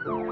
Hello.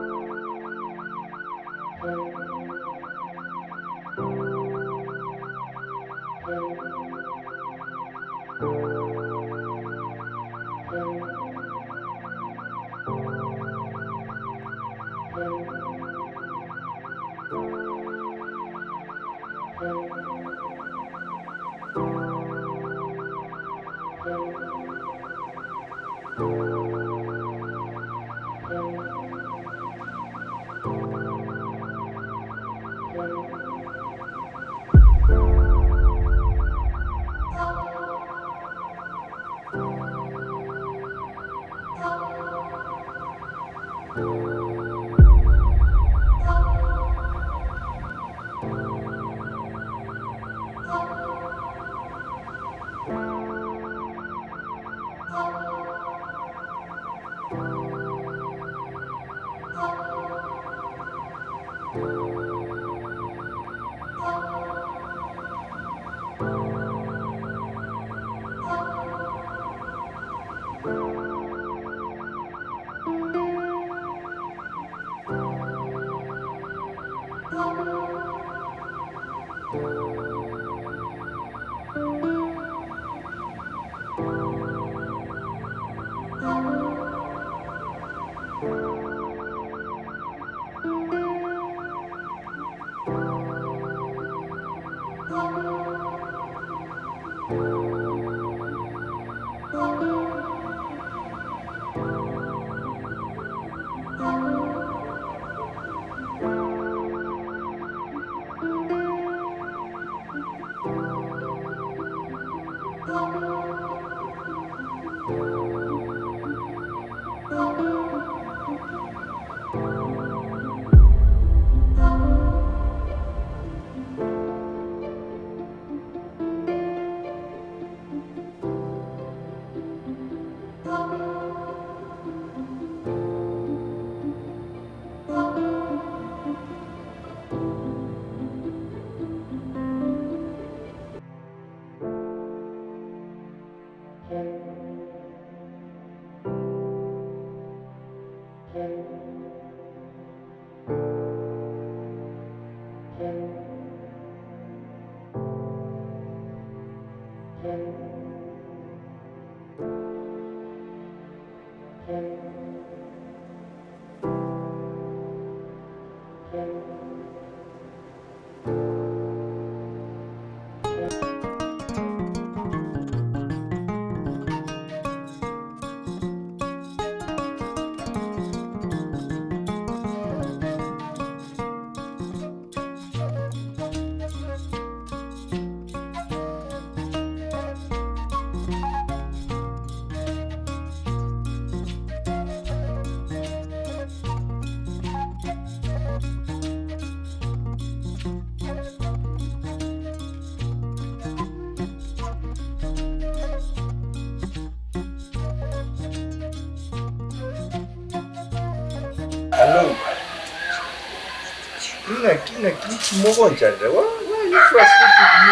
Kina kitu mogonja. Why you frustrated me?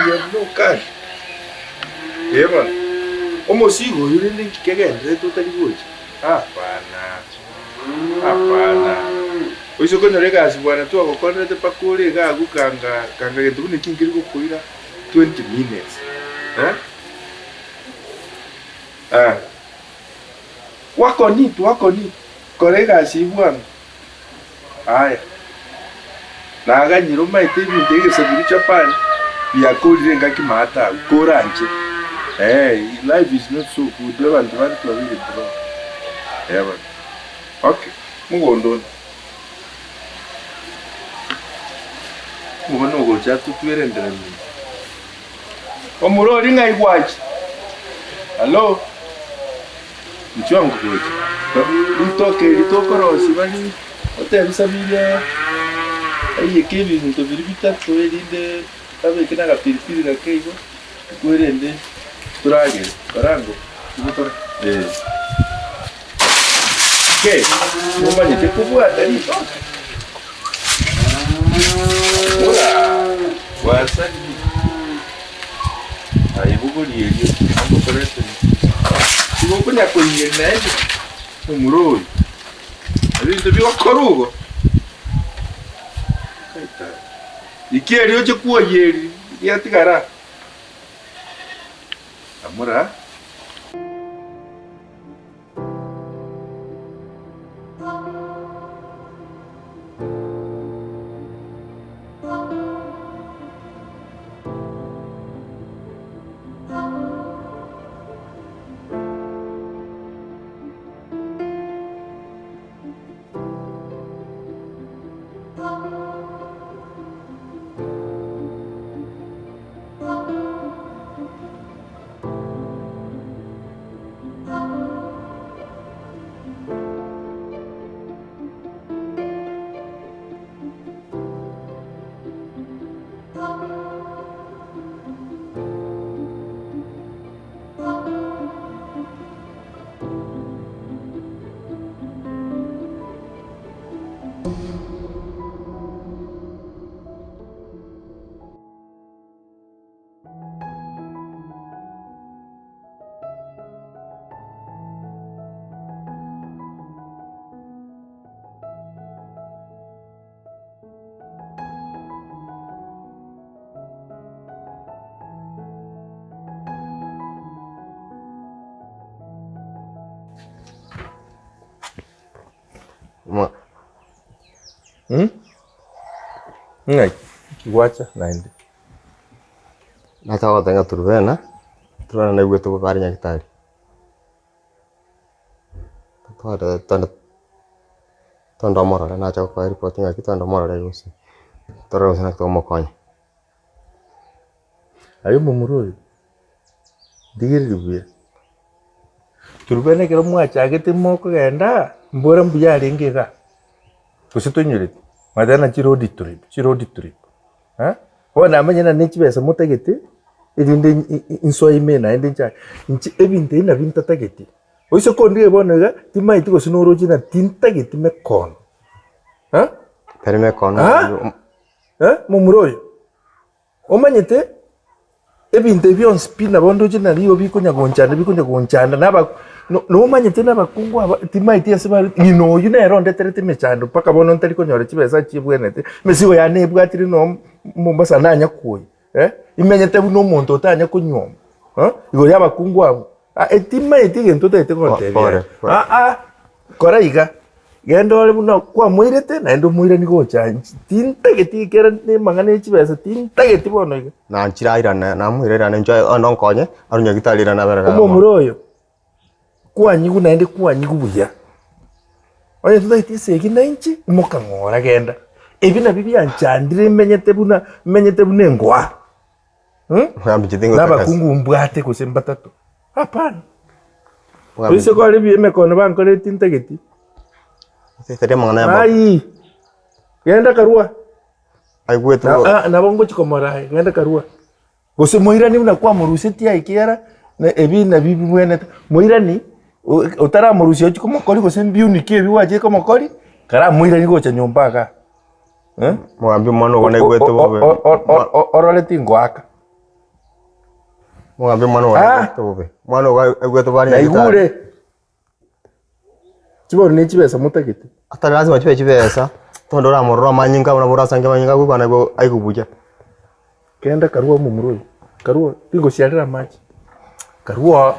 You have no cash. Yeah, man. Almost you really kigende totally good. Hapana. Uiso kono rega bwana tu akokona te pakule ga gukanga kanga getu ni kingiri kukuira 20 minutes. Wako ni korega bwana. Aya. Na aganyiro maite bindege sabiri chapani. Ya kodi renga kimata koranje. Life is not so good. Do want to really draw. Yeah, man. Okay. Mungondo. Mugono gocha tutwerendera mimi. Omurori ngai watch. Hello. Mchwangu gocha. Litokorosi bali. Otebisa bile. Aye kebi zinto biri bitatu elinde. Tabe kina kapiripiri na keigo. Kuerende. Turage. Karango. Kubutora. Okay. Mumanye tekubwa tari. Ora. Wasani. Aibugo liyo. Ango korete. Sigo kunya kunyenda. Umuroi. Ebintu byokorugo. Kaita. Ikieri oche kuoyeri, yatigara. Amora. Ma. Ngai. Kiwacha naende. Nacha tenga Trubena. Trubena na gwetu ko kari nyakitari. Tonda mora nacha ko kari poti ngaki tonda mora yusi. Toro sana to mokonya. Ayo mumuroi. Digiri dubuya. Trubena kero mwacha agete moko genda. Mbora mbuya ringega. Kusito nyuri. Madana chirodi trip. Ha? Wana amanya na chibesa mutagete. Edinde inso imena endincha. Nchi ebinte na binta tagete. Oiso kondi bonaga timai tiko sinoroji na tintagete me kon. Ha? Pere me kon. Ha? Mumuroyo. Omanyete ebinte bion spina bondoji na riyo bikonya gonchanda naba no manyete n'abakungu aba timaiti yaseba ino yune eronde terete mechando paka bono ntari konyora chibesa chibwenete mesigo ya nebwatiri no Mombasa nanya kuyi imenyete buno muntu otanya kunyoma igo y'abakungu abo timaiti gento tete kontebya kora iga gendo ole buno kwa mwirete na endo mwire nigo chanji tintageti kera ne mangane chibesa tintageti bono iga na nchiraira na mwirera na njoy ononkonye arunya gitalira na berera omuroyo kwanyigu naende kwanyigu buya oye tudaiti segi na inchi moka ngora genda ebi na bibi anchandire menyete buna ngwa naba kungu mbwate kusemba tatu hapana bise ko ari bi mekono bankore tintageti tete mangana ya ai genda karua ai gwetu na bongo chikomora genda karua gose moirani una kwa moruseti aikera na ebi na bibi mwene moirani utara morusio chikomo koli gose mbiuni kebi waje komo koli kara moirani gocha nyombaka mwambi mwana wana gwetu bobe orole tingwaka mwambi mwana wana gwetu bobe mwana wa gwetu bari na igure chiboro ni chibesa mutakiti ata lazima chibesa tondo ra morro manyinga una bora sange manyinga kubana go aikubuja kenda karua mumuroi karua tingo siarira machi karua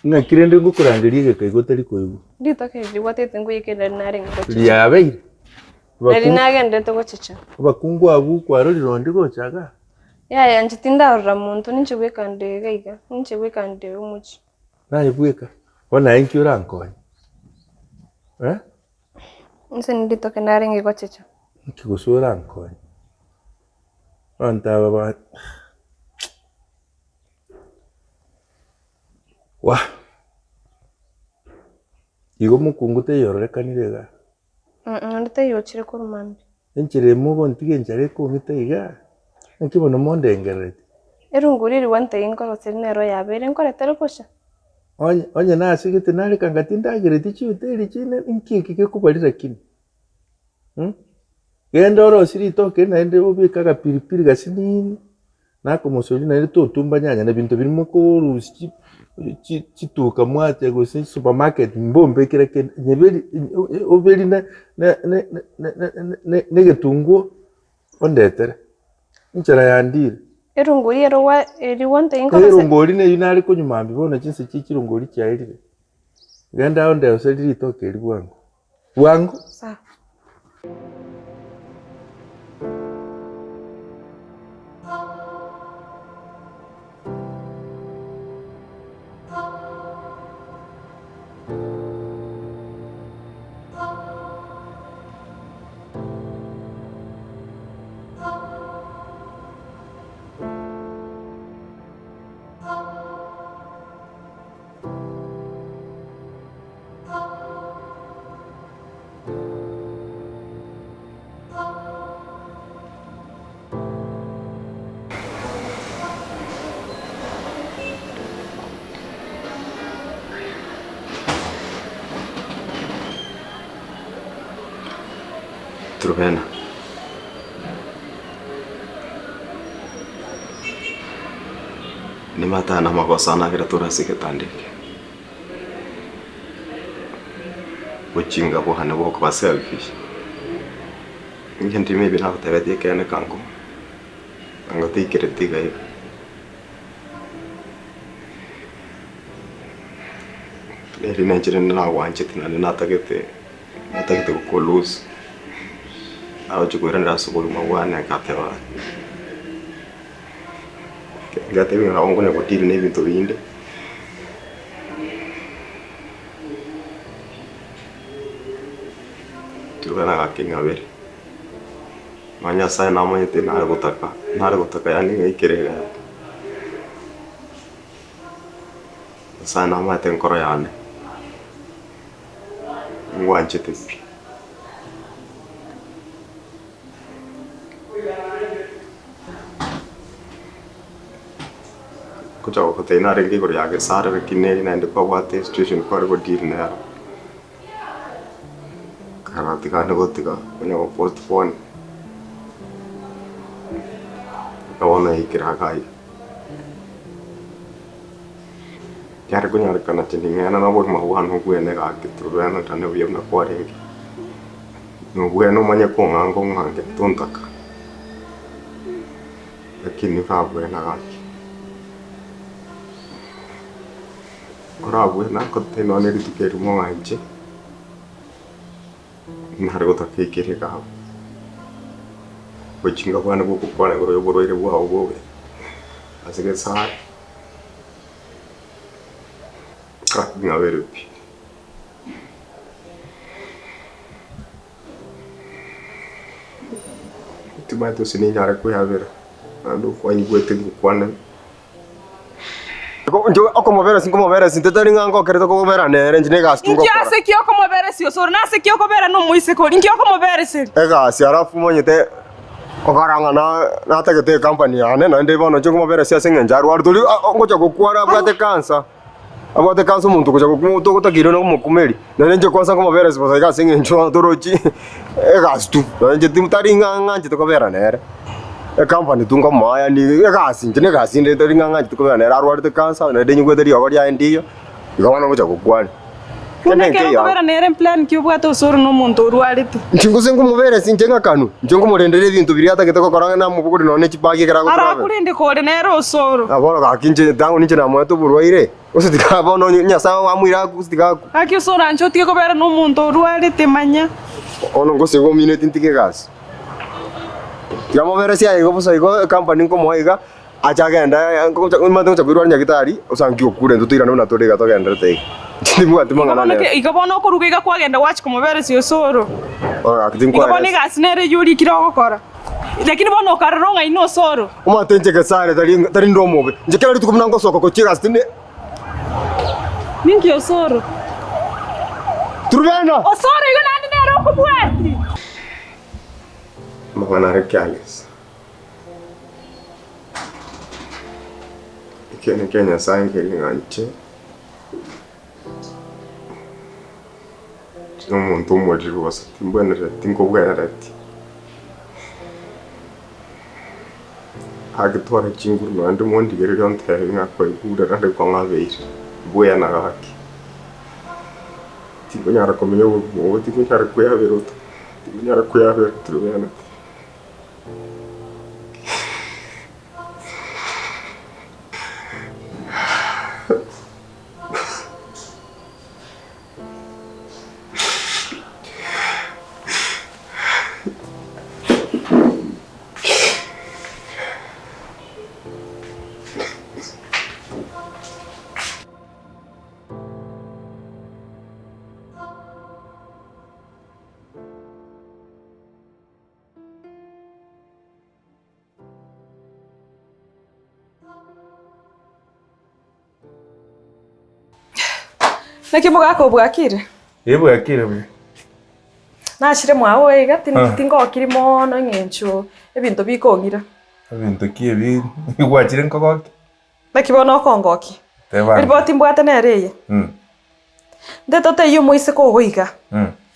nga kirende ngukurangirie kaigo tari koigu nditokeje watete nguyikira nare ngochi liabeire nari nagende to gochicha bakungu abu kwaro lirondi gochaga ya nchitinda ora muntu ninchibwekande gaiga ninchibwekande umuchi naye bweka ona inki urankonya nse nditoke nare ngochicha nkigusura nkonya anta baba wa igo mukungu te yororekanire ga ndite yochire ko rumambi enchire mugo ntige nchare ko ngite iga nkibona mondengerete erunguriri wante inkoro nero yabere nkore terekosha onye nasigite nari kangati ndagirete chiuteri chine nkiki ke kubarira kini Genda orosiri itoke naende ubika agapiripiri gasinini nako musori naende totumba nyanya na bintu birimo kurusi chituka mwate gose supermarket mbombe kira nyebeli obeli na getunguo ondetere nchara yandire Erungori eri wonte inko base. Erungori ne yinari kunyuma mbibona chinse chikirungori cyairire. Genda onde oseri itoke eri bwangu. Bwangu? Sawa. Trubena. Ni matana makosa na kira turasi ketandike. Uchinga bo hana bo kwa selfish. Ngendi maybe na kutaweti kene kangu. Angoti kiretiga hivi. Eri nanjire na wanchiti na natakete kukolusi. Aho chukura ndasukuru mwana akatewa. Ngate binga wangu ne kutiri ne bintu binde. Turana gakinga bere. Manya sai nama yete nare gutaka yani ngikirega. Sai nama yete nkoro yane. Ngwanche tepi. Kucha ko tena rengi ko yage sare kineri na ende ko wate situation ko ko deal na kana tika ne ko tika ko postpone ko ona ikira kai yar ko nyar kana tindinga na bo ma wan ho ku ne ga kitru na tane wi na ko rengi no bueno manya ko ngango ngange tontaka lakini fa buena ga ora buena kote no ne ritukeru mo anje nare gotake kire ka ko chinga bwana bo kukwana goro yoboro ire bwa obobe asige sa ka ngavere pi tumato sini nyare ko yavera ando kwa ni gwete kukwana njo okomobera sinkomobera sintetari ngango kereta komobera nere njine gastungo kora nje asekio komobera sio soro na asekio komobera no muise ko nje komobera se ega si arafu monyete okaranga na tagete company ane na ndeba no njo komobera sia sengenja rwa rutuli ngocha kokwara abwate kansa umuntu kuja kumuto kutakiro no mukumeri na nje kwanza komobera siposa ga sengenjo torochi ega stu na nje timutari nganga nje tokobera nere company tunga maya ni gasi njine gasi ndete ringanga tukubana nera arwarite kansa na denyu gwetheri ogoria ndiyo igabana mucha kukwani kuneke kubera nere plan kyubwato soro no muntu urwarite nchinguse ngumubere sinjenga kanu njongo murendere bintu biri atagete kokoranga na mubuguri none chipagi kera gutara ara kurinde kore nero soro abona gakinje dangu ninje na mweto burwaire usitika bono nyasa wa mwira kusitika akyo soro ancho tie kubera no muntu urwarite manya ono ngose go minute ntike gasi yamo vera sia ego busa ego company ko moiga achagenda mato chakwirwa nyagitari usangio kure ndutira na torega togenda te ndimwa timanga na igabona okuruga kwagenda watch kumubere sio soro akitimko igabona gasinere yuri kirogokora lakini bono okaronga ino soro umatenje gesare tari ndomobe njekera ritukumna ngosoko ko chiga stine ninki osoro Trubena osoro igo nandi nero kubwati Mwana rekiales. Kenya sange linganche. umuntu umwe rwose timbonera tingobwerati agitwara kinguru nandi mundi gerero ntere ngakwa igura rande kwa ngabeire boya na haki tikunyara komenya ubu tikunyara kuyabera tikunyara kuyabera turubena Nakimu gako bwakire. Bwakire bwe. Nashire mwawe iga tingo kiri mono ngencho ebintu bikongira. Ebintu kibi igwakire nkogoki. Nakibona kongoki. Teba. Riboti mbwate nereye. Ndeto te yu muise ko goiga.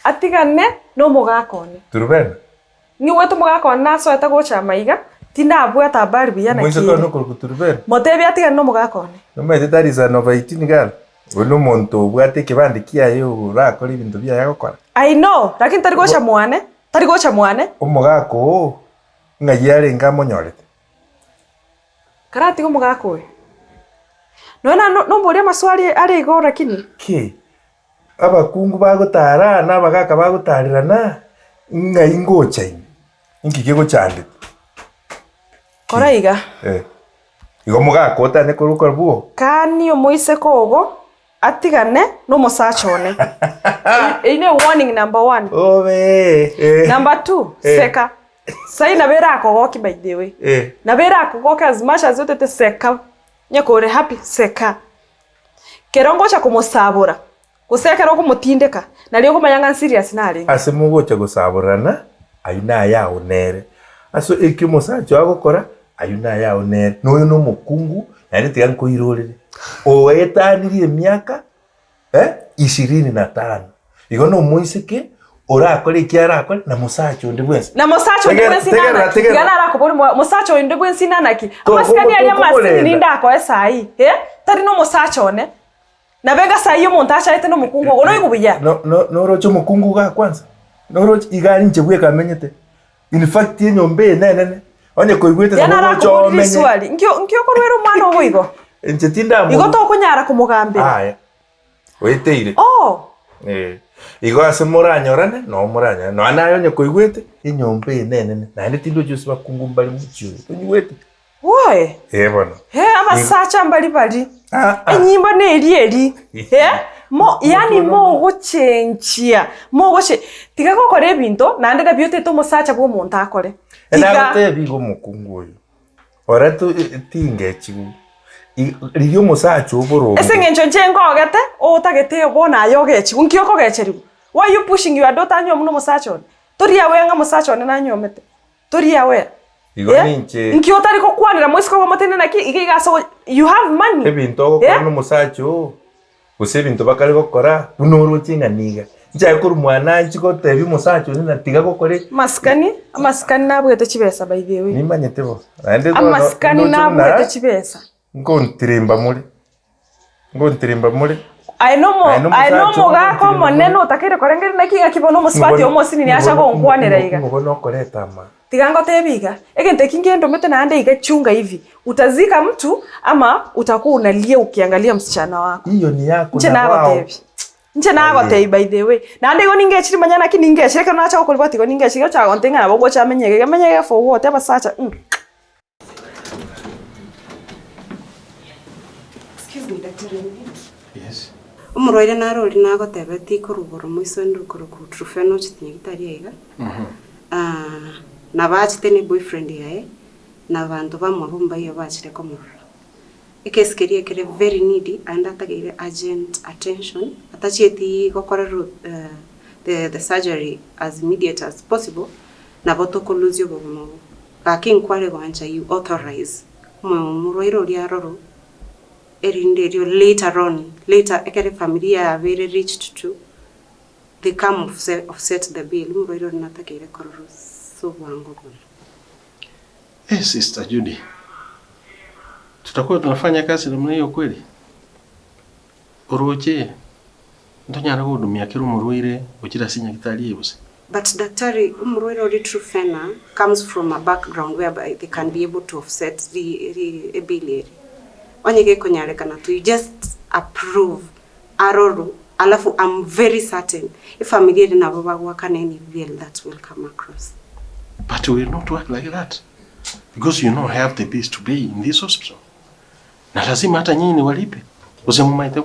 Atigane no mugakone. Turubena. Ni wetu mugakone naso eta gocha maiga. Tinda abwata bari biyana ki. Muise ko no ko turubena. Motebi atigane no mugakone. No me detariza no vaitini gal. Uno monto bwate kibandi kiayo urakora ibintu bya yakora. I know, lakini tarigocha mwane, tarigocha mwane. Umugako ngayare ngamonyorete. Karati ko mugako we. No mbore maswali ari go rakini. Ki. Abakungu bagutara nabagaka bagutarirana ngayingocha ine. Ingike go cyande. Koraiga. Igo mugako tane kurukora buo. Kani umuise kogo. Atigane no musachone. Ine warning number 1. Obe. Number 2, seka. Sai nabera akogoki by the way. Nabera akogoki as much as yote seka. Nyakore happy seka. Kerongo cha kumusabura. Kuseka ro kumutindeka. Naliyo kumanyanga serious nali. Ase mugocha gusaburana ayuna ya unere. Aso ikimosacho agokora ayuna ya unere. Noyo no mukungu nari tiganko irorere. Oetaniri miaka 25 igono muiseke orakore kiarakore na musacho ndibwensi na musacho ndibwensi nana yana arakubona musacho ndibwensi nana ki amaskani ali amasini ndako esai tari no musacho ne na bega sai yo montacha ete no mukungu gono igubuya no rocho mukungu ga kwanza no rocho igari nchebwe kamenyete in fact yenyombe nene onye koigwete na rocho menye nkyo korwero mwana oboigo Enchetinda mu. Igo to kunyara kumugambe. Aya. Weteire. Igo ase muranyorane no muranya. No anayo nye koigwete inyombe nene. Na nditindo cyose bakungumbali mucyo. Onyigwete. Woe. Bono. Abasacha mbali bali. Enyimba ne eri. Yani mo gochenchia. Mo goche. Tiga kokore binto nande da biote to musacha bwo muntu akore. Tiga te bigo mukungu oyo. Ora tu tingechigu. Riyo musacho boro. Ese ngencho njengo ogete otagete bona yogechi unkioko gecheribu. Why you pushing your daughter anyo muno musacho? Tori yawe nga musacho na nyomete. Tori yawe. Igo ninche. Nkio tari ko kwanira mwisiko wa matene na ki igiga so you have money. Ebinto go kono musacho. Use binto bakari gokora unoro chinga niga. Nja yakuru mwana nchiko tebi musacho ni natiga gokore. Maskani nabwete chibesa by the way. Nimanyete bo. Maskani nabwete chibesa. Ngontirimba muri. I know mogako moneno takire korengeri nakinga kibono muswati omosini ni acha go nkwanira iga. Ngono koreta ma. Tigango tebiga. Egente kingendo mete na ande iga chunga hivi. Utazika mtu ama utakuwa unalia ukiangalia msichana wako. Hiyo ni yako na wao. Nche nago tebi by the way. Na ande go ningechiri manyana kiningechire kana acha ko libati go ningechire cha gontenga na bogo cha menyege for what eba sacha. Yes. Umurwaire narori nagotebeti kurugoro muiso ndukuru kutrufeno chitinyitari yega. Na bachite ni boyfriend yae na bantu bamwe bomba iyo bachire komurura. Ikeskerie kere very needy and atagire urgent attention. Atachieti gokora the surgery as immediate as possible na botoko lose yo bomo. Kakin kware gwanja you authorize. Umurwaire uri aroro later on, ekere familia are very rich to they come offset the bill murwaire natakire kororo so bwango bwana. Sister Judy, tutakuwa tunafanya kazi namna hiyo kweli? Uroje ndonyara gudumia kiru murwaire ukira sinya kitali yose. But daktari umurwaire uri trufena comes from a background whereby they can be able to offset the bill. Onyege konyarekana to you just approve aroro alafu I'm very certain if family na baba work any bill that will come across. But we will not work like that. Because you know I have the bills to pay in this hospital. Na lazima hata nyinyi ni walipe. Usemu maite.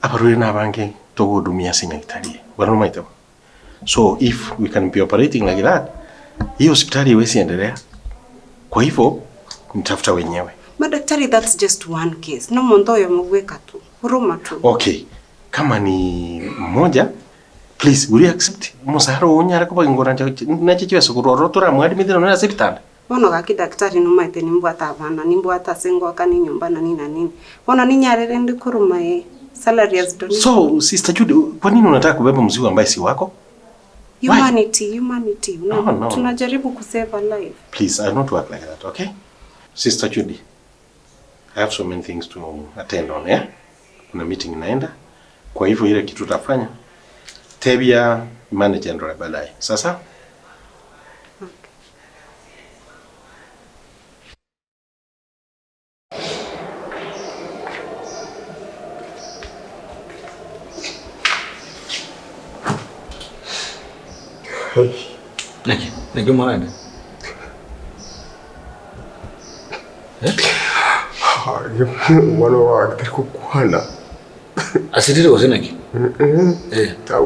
Aparwe na banki to gudumia sinya kitali. Wala maite. So if we can be operating like that, hii hospitali iwezi endelea. Kwa hivyo mtafuta wenyewe. Madaktari, that's just one case. No mondoyo mweka tu. Huruma tu. Okay. Kama ni mmoja, please will you accept musaharo unyara kuba ngora nachichiwe sokoro tora mwadi midino na hospitali. Wono gaki daktari numaite nimbwata abana nimbwata sengo akani nyumba na nini na nini. Wono ninyarere ndi kuruma salary as donation. So Sister Judy, kwa nini unataka kubeba mzigo ambaye si wako? Humanity. No. Tunajaribu kusave a life. Please, I don't work like that, okay? Sister Judy, I have so many things to attend on, yeah? Kuna meeting inaenda. Kwa hivyo ile kitu tutafanya tebia manager ndo baadaye. Sasa? Niki mwana. Wana wa kitako kwana. Asitiri wose naki.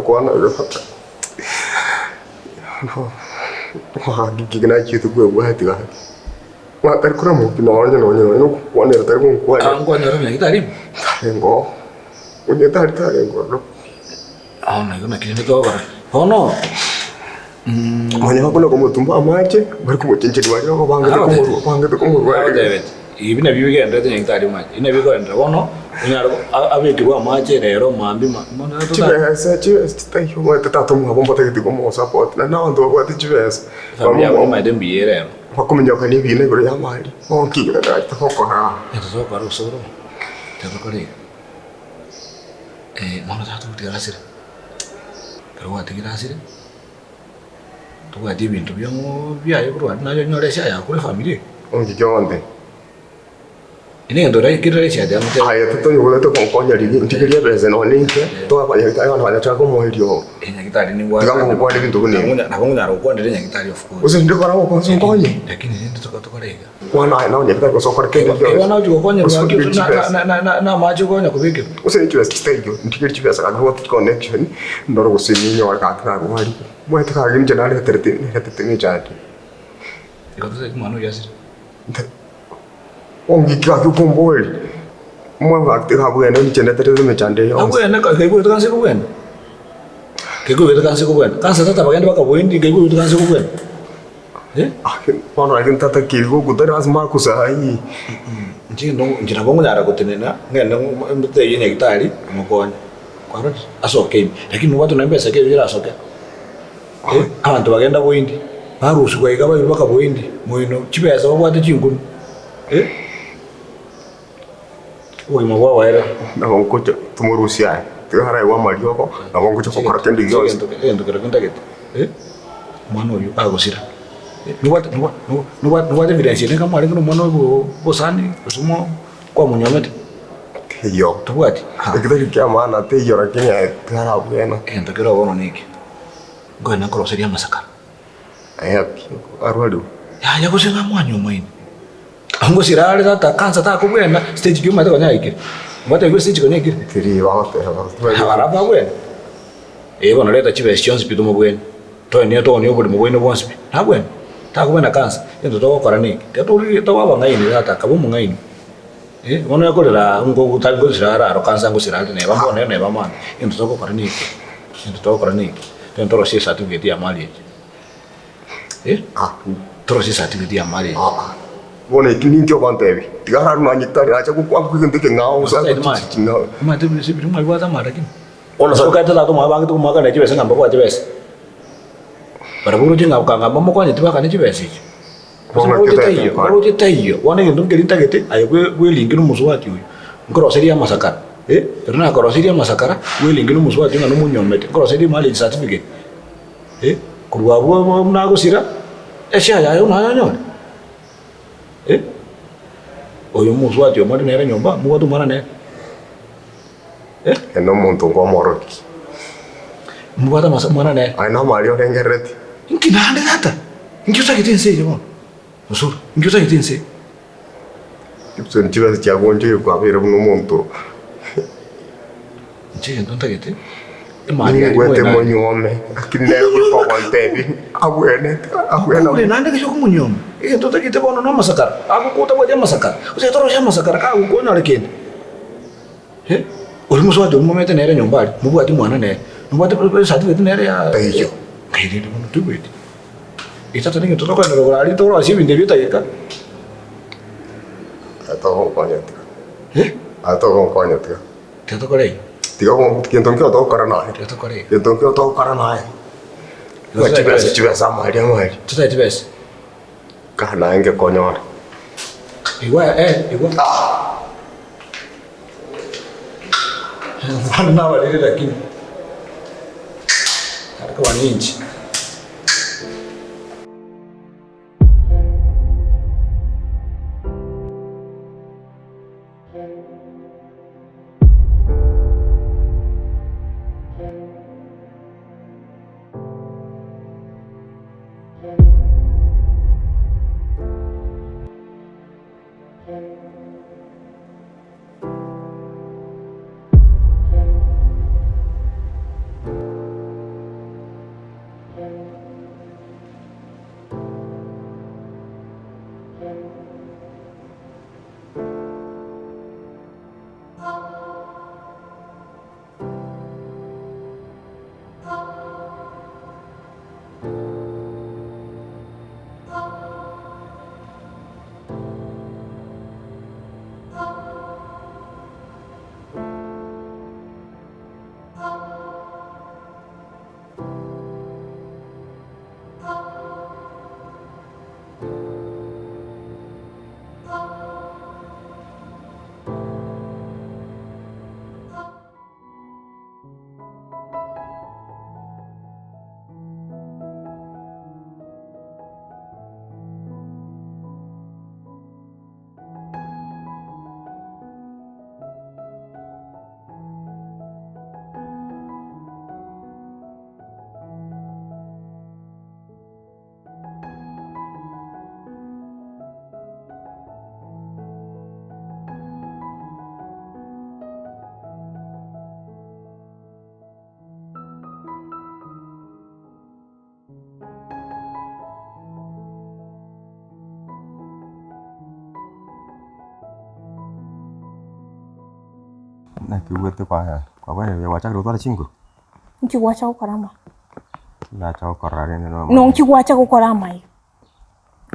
Kwana urafata. No. Gigina chitu kwe wahati ga. Wa tarikura mu kinonye no kwana tarikun kwana. Angwa nyara mya kitari. Ngo. Unye tari ngo. Na kuna kile to bara. Hono. Mwenye hakuna como tumba amache, bari como chencheri wali ko banga to como wali. David. Ibina bibi enda te nyitari maji. Ina biko enda wono. Unyara abiki kwa mache rero mambi mana to. Chivesa chitai mo tata mu bomba te como support. Na ndo kwa te chivesa. Familia wa mai dem biere. Wakumenya kani bine gore ya mali. Onki ga ta ko ha. Eto so karo soro. Te to kore. Mana ta tu tirasire. Karo wa tirasire. Tuwa bintu byayo bro nayo nyoresha ya kule family ongi jonde ine ndo rai kire cha ya mute aya to yule to konkonya ligi ndikiria beze no ninke to apa ya tayo na cha ko mohirio enya kitari ni wa tigango kwa ndi bintu kuni na kungu na ro ndire nya kitari of course usi ndiko rawo ko so konye lakini ndi to korega wana na nya kitari ko so koreke wana ujo konye na maji konya kubike usi ni chwesa stage ndikiri chwesa ka what connection ndoro kusiminyo wa ka ka wali mwete ka gin jana le tete ni chati iko to manu yasir ongi ka ku komboli mwa akte ka bwene ni chende tete me chande yo abwene ka ke ku to kanse ku bwene ke ku to kanse ku bwene kanse tata bagenda bakabuindi ke ku to kanse ku bwene wana agin tata kirgo gudara asma kusai njina bongo nyara kutenena ngenda mbute yine kitari mukonya kwaro asoke lakini watu naambia sake vile asoke abantu bagenda boindi barusu kwa igaba baka boindi moino chibeza babwate chingunu oyi mabwa waera na bongo tumurusia tuhara wa marioko na bongo choko karakendi yosi endo karakenda kete mwana uyu agosira nuwate evidence ne kama alikuwa mwana uyu bosani usumo kwa munyomete yo tubwati ekitari kya maana te yo lakini tuhara bwena endo kero bono niki ngona koroseria masaka arwadu ya kusenga mwanyo mwaini ango sirale tata kansa ta kubwena stage kyuma ta kanya ikiri mbata iko stage kanya ikiri tiri wahote harapa bwena bona leta chive sions pitu mubwena to ni to ni obuli mubwena bonspi ta bwena ta kubwena kansa ndo to kora niki to waba ngaini tata kabumu ngaini bona yakolera ngo kutango sirara ro kansa ngo sirale ne bambona ne bamana ndo to kora niki ndo si certificate ya mali torosi certificate ya mali bona ikini ndio bantebi tigara no anyitari acha ku kwa ku ndike ngao sa ma te bisi biru mai wata mara kin Ona soka tata to mwa bangi to mwa kana chibese ngamba kwa chibese. Para buru jinga kanga mama kwa nyitiba kana chibese. Buru jitayo. Wana ngendo ngelinta gete ayo we lingino muswati uyu. Ngoroseri ya masakara. Runa koroseri ya masakara we lingino muswati ngano munyomete. Koroseri mali certificate. Kurwa bo mna gusira. Esha ya yo na nyone. Oyo muswati omari nera nyomba muwa tu mara ne. Eno muntu ngomoroki. Muwa masa mara ne. Ai no Mario rengereti. Inki nande data. Inki usa kitense yo. Musur, inki usa kitense. Kipso nchiba cha gonjo yo kwa bere no muntu. Nchi ndonta gete. Mani gwete monyome. Kinero ko kontebi. Abuene. Ule nande ke shoku munyoma. Ndonta gete bono no masakara. Aku kuta boja masakara. Usa toro sha masakara ka uko na lekende. Uri muswati umomete nere nyombali. Mubwati mwana ne. Mubwati certificate nere ya. Peyo. Kaide bono tubeti. Itata ninge toro kwa ndoro ali toro asi binde bita yeka. Ato kompanyati. Ato kompanyati. Teto korei. Tiga ko kienton kyo to karana. Teto korei. Kienton kyo to karana. Chiba sama dia mai. Tuta tibes. Kana inge konyon. Igwa igwa. Wana wale lakini. Kwa ninji. Na kiwete kwa wewe wacha kutoa chingo. Nkigwacha gukora ma. Na cha ukorare no. No nkigwacha gukora ma.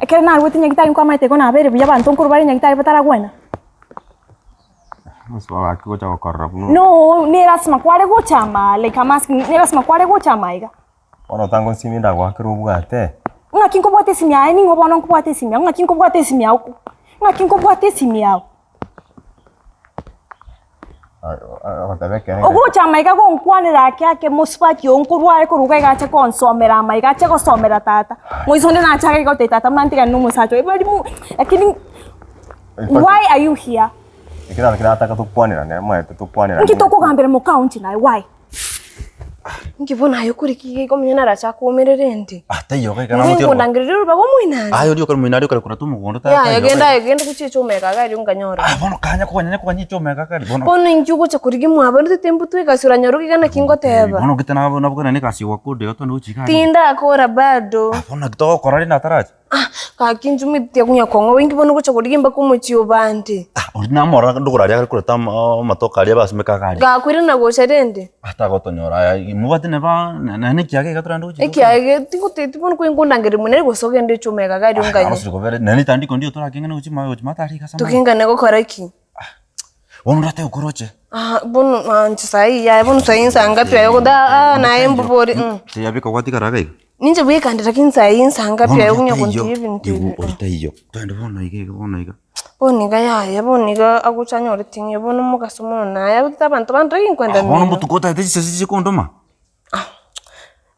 Ekere na rwete nyagitari kwa maite kona abere bya bantu nkuru bari nyagitari batara gwena. Muswa waki gocha gukorra. No, ni rasma kware gocha ma, like amas ni rasma kware gocha ma iga. Ono tango siminda gwakira ubwate. Ngaki nkobwate simya ai ningo bono nkobwate simya, ngaki nkobwate simya uko. Ngaki nkobwate simya. Ogocha maiga go nkwanira ake muswati onkurwa ekuruga igache konsomera maiga che gosomera tata. Moizonde na chake go tata mnantiga no musacho. Ebali mu lakini why are you here? Kira ataka tukwanira ne mwe tukwanira. Nkitoko gambere mu count na why? Nkibona yo kuri kige ko mnyana racha kumerere ndi. Tayo kai kana mutiro. Ngondangiriro bago mwinani. Ayo dio kali mwinani kali kuna tumu gondo ta. Yagenda kuchicho meka gari unganyora. Bono kanya kwa nyicho meka kali bono. Bono injugo cha kurigi mwaba ndi tempu tu ikasura nyoruki kana kingo teba. Bono kitana bono bukana ne kasi wakude yoto ndo chika. Tinda akora bado. Bono kitoko korali na taraji. Ka kinjumi tia kunya kongo wingi bono kucha kurigi mbako muchiyo bandi. Urina mora ndugura ya kali tam matoka ali basi meka kali. Ga kwira na gocha dende. Ata gotonyora mubati ne ba nane kiage gatura ndo chika. Kiage tingo tete bono kwingundangire munere gosoge ndi chumeka gari unganya. Arosiko vere nani tandi kondi otora kinga no chima tari kasa. Tukinga ne gokora ki. Wono rate ukoroche. Bono sai ya bono sai ngapi ayo da na embo bori. Te yabi kwa tika raga. Ninje bwe kandi lakini sai ngapi ayo kunya kontivi ntivi. Orita hiyo. Twende bona iga. Boniga ya boniga aguchanya oritinge bono mukasumo na ya tabantu bantu kinkwenda. Bono mutukota te sisi kondoma.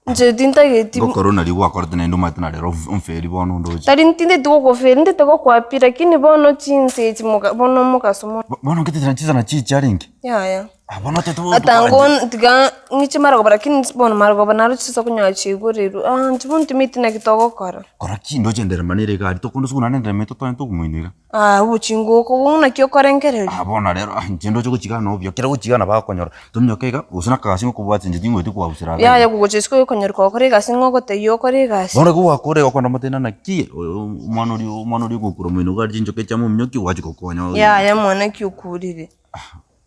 Nje tinta geti. Go corona liwa korte na ndoma tana lero mferi bono ndoje. Tari ntinde tuko koferi ndite ko kwapira kini bono chinse chimuka bono mukasumo. Bono kiti tana chiza na charingi. Ya. Bono te to. Atangon tiga ngichi mara ko kini bono mara ko banaru chisa kunya chiguriru. Njibon timiti na kitoko kora. Kora chindo chendere manire ga to kondo suna nendre meto to ento kumuinira. Uchingo ko una kyo korengere. Bono lero njendo cyo kuchiga no byo kera kuchiga ba konyora. Tumnyokega usuna kasingo kubwatse njingo iti kwa usira. Ya kugochesko konyora ko korega singo ko te yo korega. Bono ko akore ko na matena na ki mwanori ko kuro mwino ga jinjo kecha mu mnyoki waji ko konya. Ya mwana kyukurire.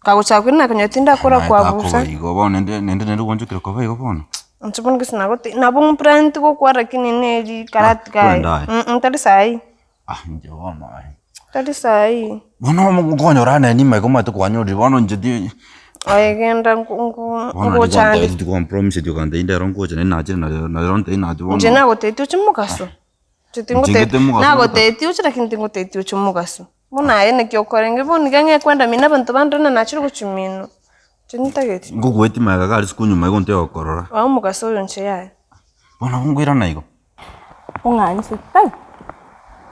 Kaguchakwina kanya tinda kora kwa busa. Ko bono nende wonjukira ko vai ko bono. Ntubon kisina ko na bung plant ko kwara kinene karat kai. Ntari sai. Nje bono. Tari sai. Bono mo konyora na ni mai ko mate ko anyori bono njedi. Ayegenda ngo chande. Bono ko promise dio kande inde rongo chene na chene na ronte ina dio bono. Jena go tetu chumukaso. Chitingo tetu. Na go tetu chira kintingo tetu chumukaso. Bona ene kyo korenge boni gange kwenda mina bantu bandana na chiro kuchimino. Chinta geti. Ngugu eti maga gali sikunyu mai gonte okorora. Wa mukaso yonche yae. Bona ngwira naiko. Ungansi. Kai.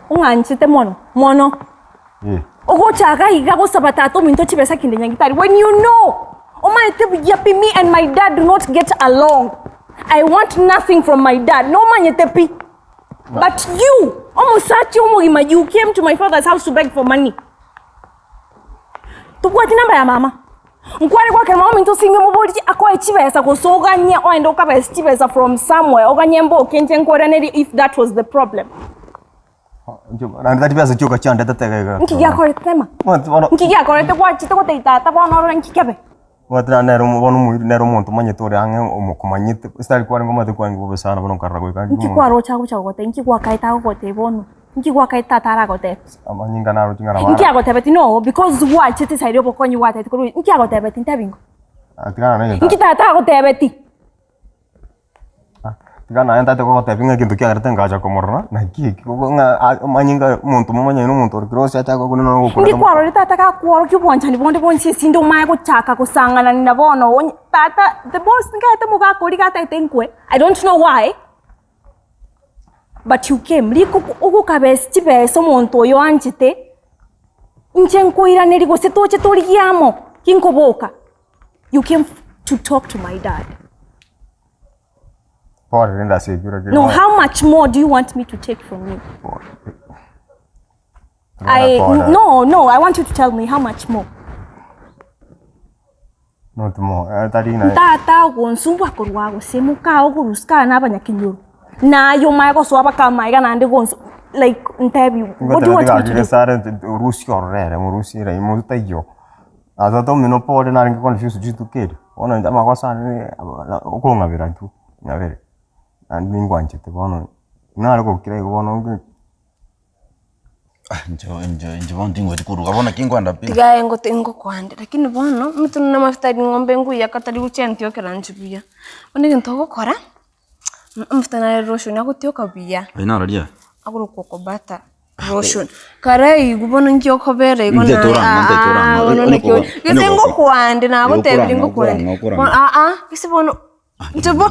Ungansi te mono. Ogo chaga iga go sabatato minto chibesa kinde nyangitari. When you know, yapi me and my dad do not get along. I want nothing from my dad. No manyetepi. But you, you came to my father's house to beg for money. Tukwati namba ya mama. Nkwari kwa kema minto singe mobodi akwa chibesa ko soga nya oendo ka best chibesa from somewhere. Oga nyembo kente nkora if that was the problem. Na ndati basa choka chanda tatega. Nki ya kore tema. Nki ya kore te kwa chite ko teita ta bono ro nki kebe. Watra nero bono mu nero monto manyetore ange omokumanyite stari kwa ngoma te kwa ngobe sana bono karrago ka. Nki kwa ro cha ko te nki kwa kaita ko te bono. Nki kwa kaita tara ko te. Amanyinga naro tingara mara. Nki ya ko te beti no because wa chite side opo konyi wa te ko nki ya ko te beti ntabingo. Atigana na nki tata ko te beti. Tigana enta te ko te pinga kintu kya garta ngaja ko morna na ki ko nga manyinga monto mamanya no monto cross ata ko no ko. Nki kwa ro tata ka kwa ro kiboncha ni bonde bonsi sindo mai ko chaka ko sangana ni na bono tata the boss nga te muka ko riga ta tenkwe. I don't know why. But you came liko uko kabesti beso monto yo anchite. Inchenko ira neri go setoche torigiamo kinko boka. You came to talk to my dad. No, how much more do you want me to take from you? No, I want you to tell me how much more. Not more. Tata gonsuwa korwago semuka oguruska na banyakinyuru. Na yo maiko swaba kama iga nande gonsu like interview. What do you want me to do? Sare Rusi orrere, Rusi re molta io. Azato meno pode na ringa confuse giusto che. Ona ndama kwa sana ko ngavira tu. Ngavere. And mingwanche te bono. Na ko kire bono. Njo ndingo tikuru kabona kingwanda pia. Tiga engo tengo kwande lakini bono mtu na mafuta ni ngombe ngu yakatali uchenti okera nchibia. Onege ntoko kora. Mafuta na roshon yakutio kabia. Ina radia. Akuru koko bata roshon. Karai gubono ngio kobere igona. Ndetoranga. Kisengo kwande na agotebiri ngo kwande. Kisi bono Ntubo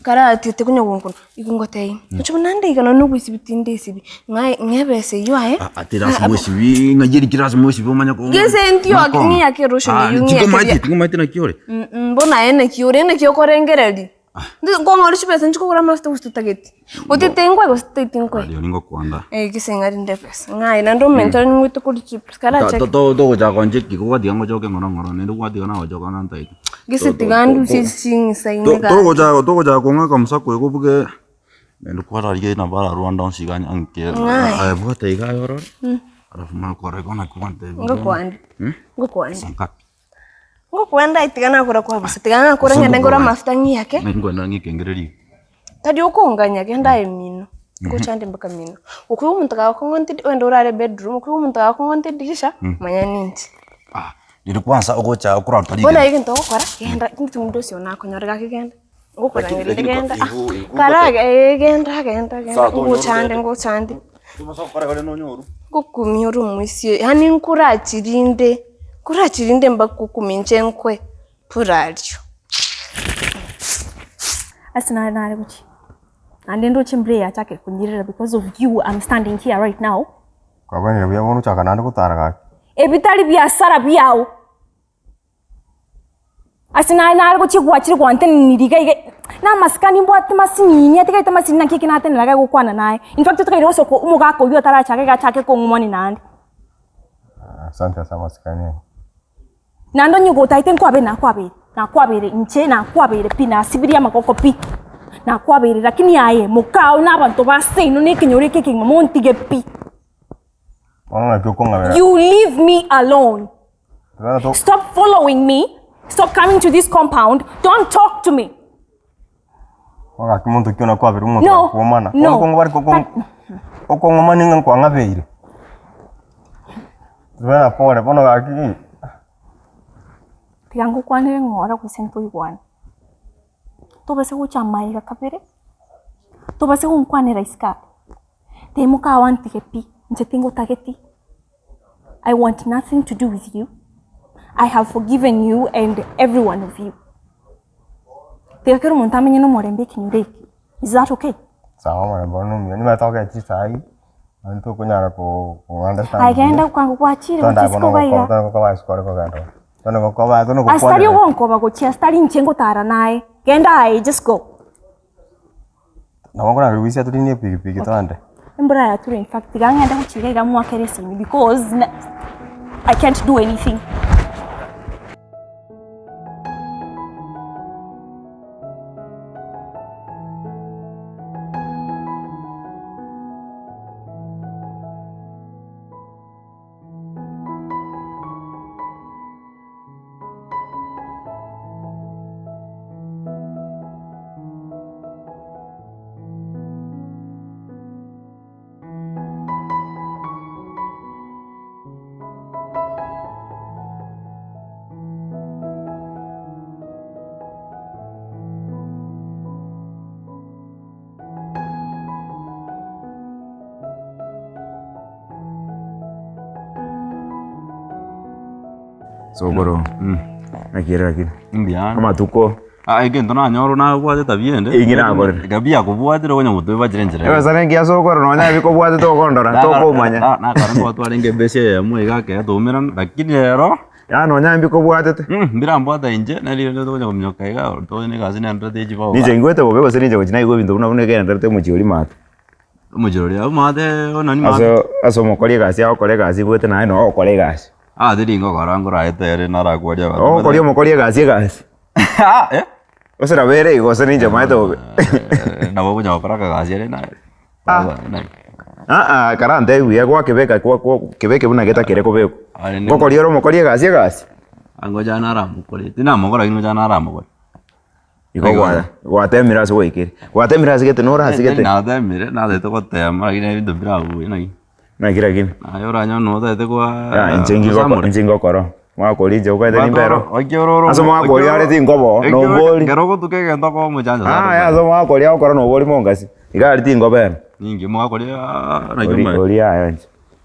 karati tekunya gonkon igungotei. Nchubona ndega no gwisibitinde sibi. Ngabese yo atira smosibi ngajeri kira smosibi omanya ko. Gese ntio akinya ke roshon yungi. Tikomati na kiore. Mbona ene kiyo korengereri. Ngongori chipesa nchikora master ustutageti. Otitengwa gostitengwa. Yo ningo kwanda. Kisengari ndepesa. Ngai nando mentor ngwito kuri chips kala check. To ja konje kiko diango joke ngoro nendo kwadi na ojo kana ntai. Gese tigandu sisi sainega. To ja konga kamsa ko buge nendo kwara ye na bara Rwanda onsiganya anke. Ai bota iga yoro. Arafu ma kore kona kwante. Ngokwandi. Sankapi. Ngokwenda itigana kora kwa busa. Tigana kora ngenda ngora mafuta ngiyake. Ngenda ngikengereri. Tadi ukonganya genda emino. Kuchande mbaka mino. Ukuyu umuntu ga kongonti wenda urare bedroom, ukuyu umuntu ga kongonti dirisha manya ninti. Ndiri kwanza ogocha okura tari. Bona iki ntoko kora genda ngitu mndu cio na konyorega kigenda. Ngukora ngiri genda. Karaga genda. Nguchande. Tumasokora kale no nyoru. Kukumi uri mwisio. Hani nkurachirinde mbakukumi nchenkwe. Puralyo. Asina nare buchi. And ndo chimbre atake kunyirira because of you I'm standing here right now. Kwa bani bya bono chaka nandi kutaraga. Ebitali biasara byao. Asina nare buchi gwachiri gwante niriga na maskani mbwate masini atike ita masini na kiki nate niraga gukwana naye. In fact tukaire osoko umuga ko yo tarachake gachake ko ngumoni nandi. Asante sana maskani. Nando nyugo taiten kwa be na kwabere nche na kwabere pina sibiria makoko pi. Na kwabere lakini aye mukao n'abantu base no nekinyore keke montige pi. You leave me alone. Stop following me. Stop coming to this compound. Don't talk to me. Waka kimuntu kiona kwabere umuntu No. kuomana. No. Okongomani ngwa ngabeire. Tubana pole bono gaki. Tiangu kwanere ngora kusento igwana. Tobase guchamaiga kabere. Tobase gunkwanera iska. Temuka awanti kepi. Nchetingo tageti. I want nothing to do with you. I have forgiven you and every one of you. Tiakero montamenye no morembe kinyureki. Is that okay? Sawa mwana bono mimi nimetoka chisai. Anto kunyara ko understand. Agenda kwangu kwachire kutisiko baiga. Tono ko ba skore ko gando. Tono ko ba tono ko. Astari wonko bagochi astari nchengo tara nae. Genda I just go. Namakona ruwisi atulini piki twande. Mbura ya turu in fact gangenda kuchirega mwakeresi because I can't do anything. So bro. Nakira kile. Ndiana. Kama tuko. Igento na nyoro na bwate tabiende. Ingira gore. Gabia kubwatire wonya mutu bajirenjere. Ewa sana ngia so gore no nya biko bwate to kondora to ko manya. Na karango atwalenge bese mwe gake atumira lakini rero ya no nya biko bwate. Mbira mbwata inje na lile to wonya kumnyoka iga to ne gazi ne ndate jiba. Nije ngwete bobe bose nije kujina igo bintu una unege ndate mujiri mate. Mujiri ya mate onani mate. Aso mukori gasi ya okore gasi bwete na no okore gasi. Thiri ngo karango raete nara kwaria ba. Okori mukori gasi gasi. Osera bere igo se nije mate bobe. Na bobo nya paraka gasi re na. Karante uya kwa kebeka kwa kebeke buna geta kere kobeko. Ngokori ro mukori gasi. Angoja nara mukori. Tina mukora ino jana nara mukori. Iko gwatemira so wikiri. Gwatemira sigete nora sigete. Na temire na de to kote magine bintu bira u na gira gini. Ayo ranyo no de kwa. Ya injingo koro. Mwa kori je kwa de nimbero. Aso mwa kori ale ti ngobo no boli. Gero ko tuke genda ko mujanja. Ya so mwa kori akoro no boli mongasi. Iga ali ti ngobero. Ningi mwa kori na gima. Kori ayo.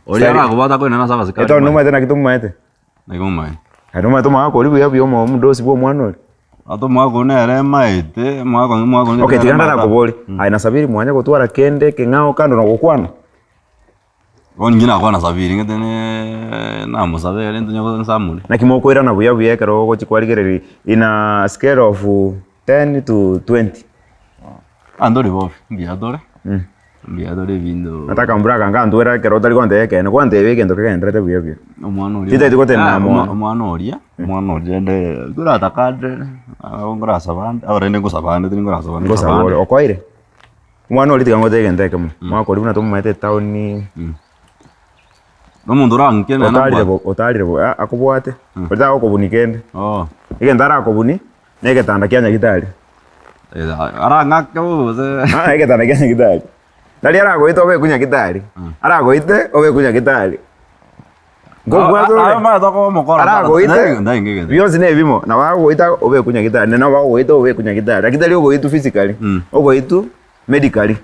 Ori ara ko bata ko na saba sikari. Eto no mate na kitu mate. Na goma. Ano mate mwa kori buya byo mo mdosi bo mwanori. Ato mwago nere maite mwago okay tiganda na kuboli aina sabiri mwanya gutwara kende kengao kando na gukwana ngina kwa na sabiri ngene na musabere ntunyo nsamule na kimokwira na buya buya kero go chikwarigereri in a scale of 10 to 20 andori bo biadore biadore vindo nataka mbraga ngandwera kero tali konde kene kwande weke ndo kendrete buya buya omwana ori tite tikote na omwana ori ende gura takade ngora sabande abarende ngo sabande tini ngora sabande ngo sabole okoire omwana ori tikangote kende kemo mwako ri buna to mumete town no mundu ranke na otalire akubwate ota okobuni kende igenda akobuni negetanda kyanya gitali ara ngake uze igetanda kyanya gitali Dali aragoite obe kunya gitari. Aragoite obe kunya gitari. Ayo ma toko mokora. Ara goite. Ndai ngege. Biyonse ne bimo. Na wa goita obe kunya gitari. Na wa goita obe kunya gitari. Gitari ogo itu physically. Ogo itu medically.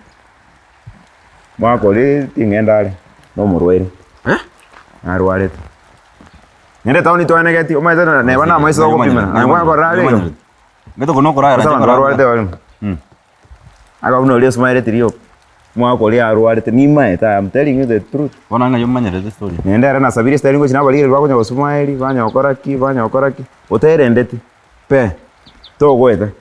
Mwa kole tingendale. No murwere. Arware. Ngende tauni to anegati. O mai tana ne bana mai so go pima. Na wa barale. Ngeto kono kora ra. Arware te wale. Aga uno leo smaire trio. Mwa kole arware te ni mai ta. I'm telling you the truth. Bona nga yomanyere the story. Nenda era na sabiri style ngo chinaba lire rwako nya Smaili, banya okoraki. Otere ndeti. Pe. To goeta.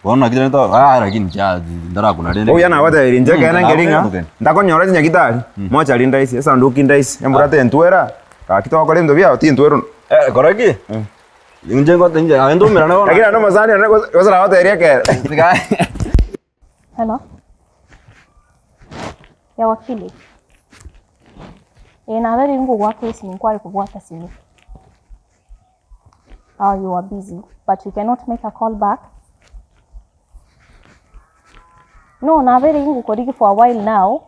Bona kidene to lakini cha ndara kuna dende. Oya na wata irinje kana ngelinga. Ndakonyora nya gitari. Mocha linda isi, esa nduki ndaisi. Emburate ntuera. Ka kitoko kole ndo bia oti ntuero. Koraki. Inje ngo tenje ando mirana bona. Lakini no mazani na wasara wata area ke. Hello? Ya wakili. Na very ngo wa case ni kwali kufuata simu. You are busy, but you cannot make a call back. No, na very ngo kodiki for a while now.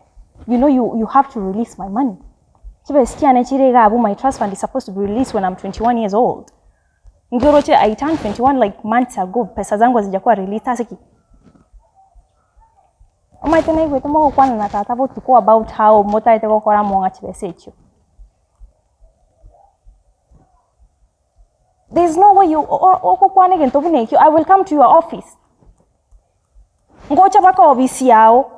You know you have to release my money. Chibe sikia na chirega abu my trust fund is supposed to be released when I'm 21 years old. Ngoroche I turned 21 like months ago. Pesa zangu hazijakuwa released asiki. Tena igwe tomo kwana na tata bo tuko about how mota ite ko kora monga chibesecho. There's no way you oko kwane gento bunekyo. I will come to your office. Ngocha baka office yao.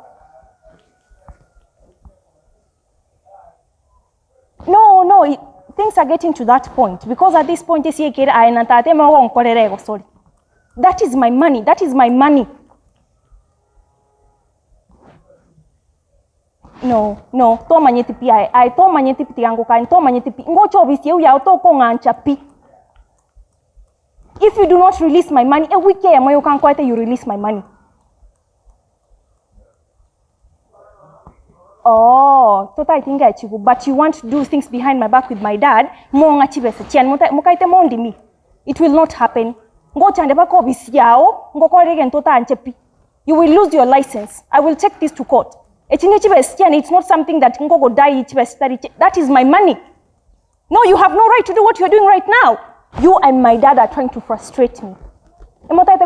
No, things are getting to that point because at this point is yekere aina tate mo nkorerego sorry. That is my money. That is my money. No, to manyeti pi ai to manyeti pi yangu kan to manyeti pi ngocho obisi u ya to ko ngancha pi. If you do not release my money, a week ya moyo kan kwete you release my money. Oh, tota I think I chigu, but you want to do things behind my back with my dad, mo ngachibe se chian mukaite mondi mi. It will not happen. Ngocha ndeba ko obisi yao, ngoko regen tota anche pi. You will lose your license. I will take this to court. It's not something that can go die. That is my money. No, you have no right to do what you're doing right now. You and my dad are trying to frustrate me. But that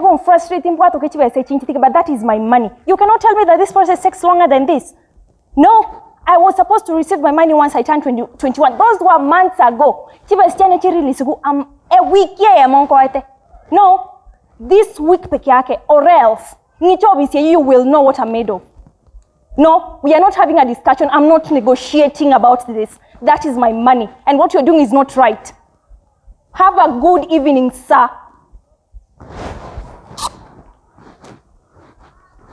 is my money. You cannot tell me that this process takes longer than this. No, I was supposed to receive my money once I turned 21. Those were months ago. A week no, this week or else you will know what I'm made of. No, we are not having a discussion. I'm not negotiating about this. That is my money. And what you're doing is not right. Have a good evening, sir.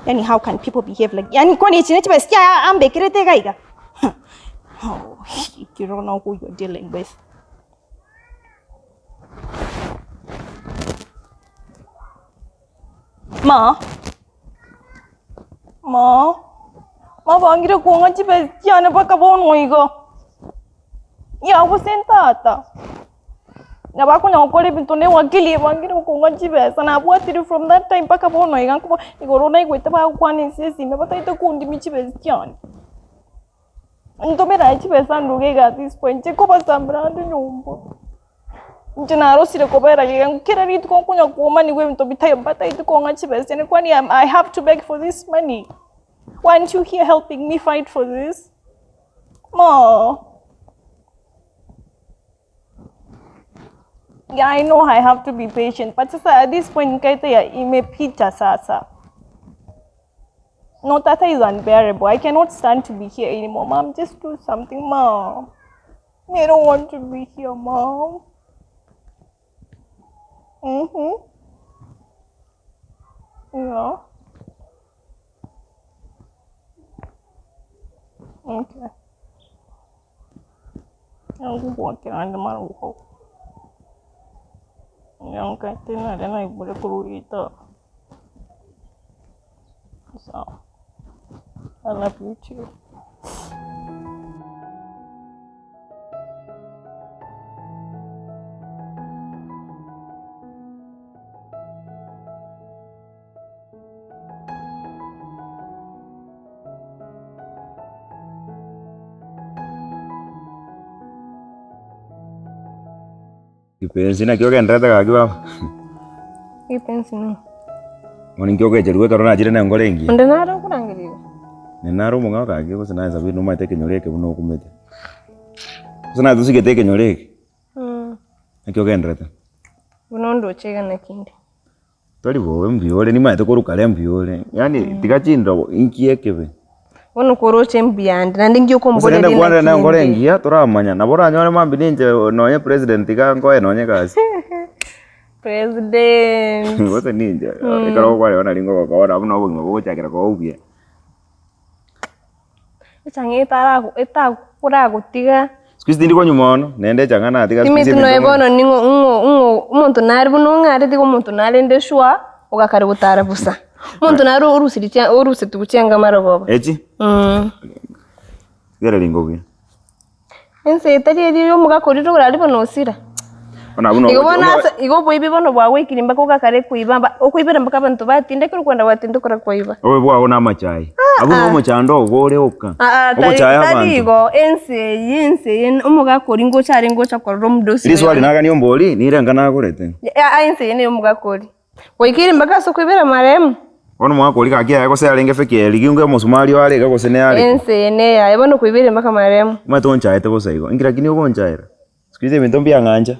Yani, how can people behave like yani kwani chineti basikia ambe kirete gaiga? Oh, you don't know who you're dealing with. Ma bangire kuonga chibesiana paka bono igo. Ya busentata. Na bakunya ukole bintone wakili bangire kuonga chibesa na abwatiri from that time paka bono iga kubo igorona igwete ba kwani sisi me bataite kundi michibesiana. Ntomera chibesa nduge at this point chiko basambrando nyumbo. Njana rosire kobera yeng kera ritu kunya kuoma ni gwe ntobitaye bataite kuonga chibesiana kwani I have to beg for this money. Why aren't you here helping me fight for this? Ma. Yeah, I know I have to be patient, but at this point, imepita sasa. No, Tata is unbearable. I cannot stand to be here anymore. Mom, just do something, Mom. I don't want to be here, Mom. Yeah. Okay. Aku buat kira anda malu kau. Yang kaitan ada naik boleh keluar itu. So, I love you too. Kipenzi na kio kendrete kakiwa. Kipenzi no. Moni kio kejeruwe karona ajire na ngore ingi. Onde naro kurangirire. Nenaro munga kakiwa sana sabi no mate kenyoreke buno kumete. Sana tusige kenyoreke. Na kio kendrete. Buno ndo chega na kindi. Tori bo mbiole ni mate koruka le mbiole. Yani tigachindo inkiekebe. Wono koroche mbiande na ndingi ukombole ndina. Kwanda na ngore ngia turamanya na bora nyone mambi ninje nonye president ga ngoe nonye kasi. President. Wote ninja. Ikaro kwale wana lingo kwa wana abuno obungo bochakira ko ubye. Changita kura gutiga. Squeeze ndiko nyumono nende changana atiga squeeze. Timi tunoebono ningo umuntu nari buno ngari tiko umuntu nari ndeshwa ugakari gutara busa. Umuntu nari urusiti gucenga maragoba. Echi? Gere lingo bya. Ense itari yo mugakoriro urari bono osira. Ona buno. Igo boibi bono bwawe kirimba ko gakare kuibamba okuibera mpaka abantu batinde kuri kwenda batinde kora kuiba. Owe bwawe na machai. Abuno muchando ogore oka. Ogochaya abantu. Igo ense umugakori ngo cyari ngo cyakorero mudosi. Iri swali naga niyo mboli nirenga nagurete. Ense yene umugakori. Koikiri mpaka so kuibera maremu. Ono mwakori kagia yako se alenge feke ligingo ya musumali wale ga gose ne yale. Ense yene ya ebono kuibera mpaka maremu. Matoncha ete bosa igo. Ingira kini ugonchaira. Sikuize bintu mbya nganja.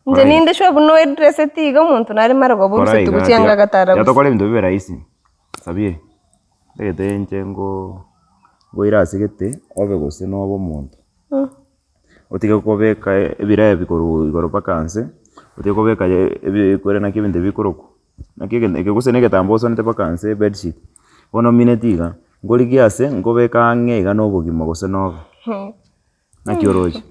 Nje ninde shwe buno edresse tiga umuntu nari marago bose tugucenga gatara. Yatokole bintu bibe rahisi. Sabiri. Tegete nje ngo irasigete obe gose no bo muntu. Otige kobeka ebiraye bikoru pakanse. Otige kobeka ebikore na kibinde bikoroko. Na kigende gose nege tamboso nte pakanse bedsheet. Bono minetiga ngoli giase ngobeka ngega no bugima gose no. Na kioroje.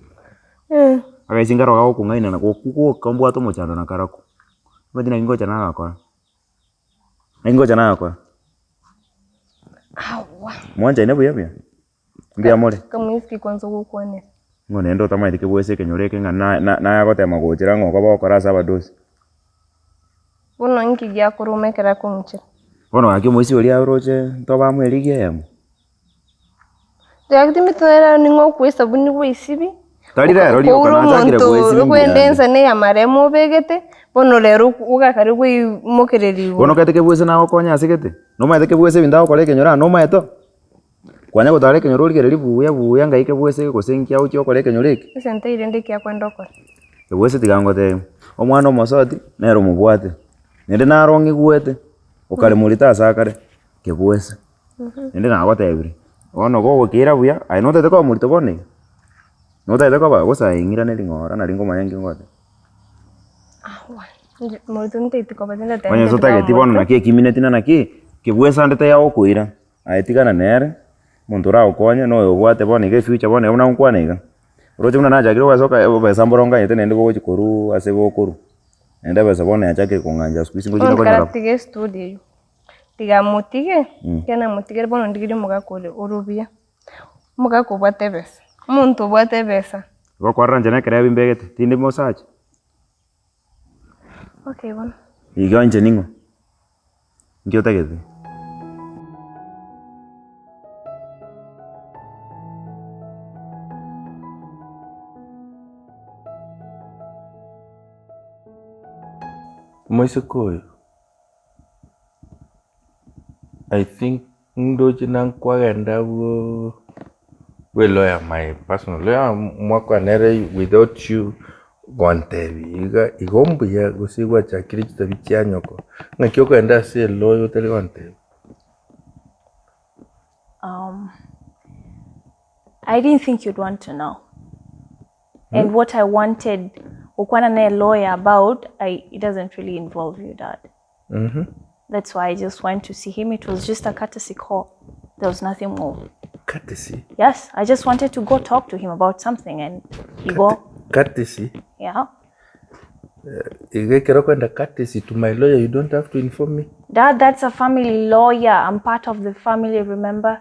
Akaisingaro gako kungaina na kuko kambwa to mochando na karako. Badina ngoja na akora. Ngoja na akora. Awa. Mwanja ine buya buya. Ndia mole. Kamwiski kwanza gukwane. Ngone ndo tamaite ke bwese kenyoreke nga na yagote magochira ngoko bakora saba dosi. Bono nki gya kurumekera kunche. Bono akyo mwisi oli aroche to ba mweligie yamo. Yakiti mitera ningo kwesa buni kwisibi. Talira roli okanagira kwesibi. Kwendenza ne yamaremo begete. Bono lero ugakari kwimokereri. Bono kete ke bwese nawo konya asigete. No maite ke bwese bindawo kole kenyora no maito. Kwanya gutare kenyorori kereri buya ngaike bwese gosenkia ucho kole kenyoreke. Sente irende kya kwenda okora. Ke bwese tigangote. Omwana omosoti nero mubwate. Nende narongi gwete. Okale mulita sakare ke bwese. Nende nagote ebiri. Ono go gukira buya ai no tete ko mulito bone. No tete ko ba gosa ingira ne lingora na lingo mayangi ngote. Mulito ntete ko batenda tete. Wanya sota ke tibono na ke kimineti na ke bwesa ndete ya okuira. Ai tigana nere. Montura okonya no obwate bone ke future bone una unkwanega. Roje una naja kiro wasoka besa mboronga yete nende go chikoru ase bokuru. Nende besa bone achake kunganja squeeze ngo jina ko nyara. Tige studio. Tiga mutige kena mutige bono ndigiri mugakole orubia. Mugako bwate besa. Umuntu bwate besa. Bakwaranje na kera bimbegete tindi mosaje. Okay bona. Iganje ningo. Ngio tagete. Moisikoyo. I think ndo jinang kwagenda we lawyer, my personal lawyer, mwakwa nere without you gontevi igombu ya gusigwa cha kirita bicyanyoko ngakyo kwenda se lawyer tele gontevi. I didn't think you'd want to know. And what I wanted ukwana na lawyer about, it doesn't really involve you, Dad. That's why I just went to see him. It was just a courtesy call. There was nothing more. Courtesy? Yes, I just wanted to go talk to him about something and you go. Courtesy? Yeah. Courtesy to my lawyer, you don't have to inform me. Dad, that's a family lawyer. I'm part of the family, remember?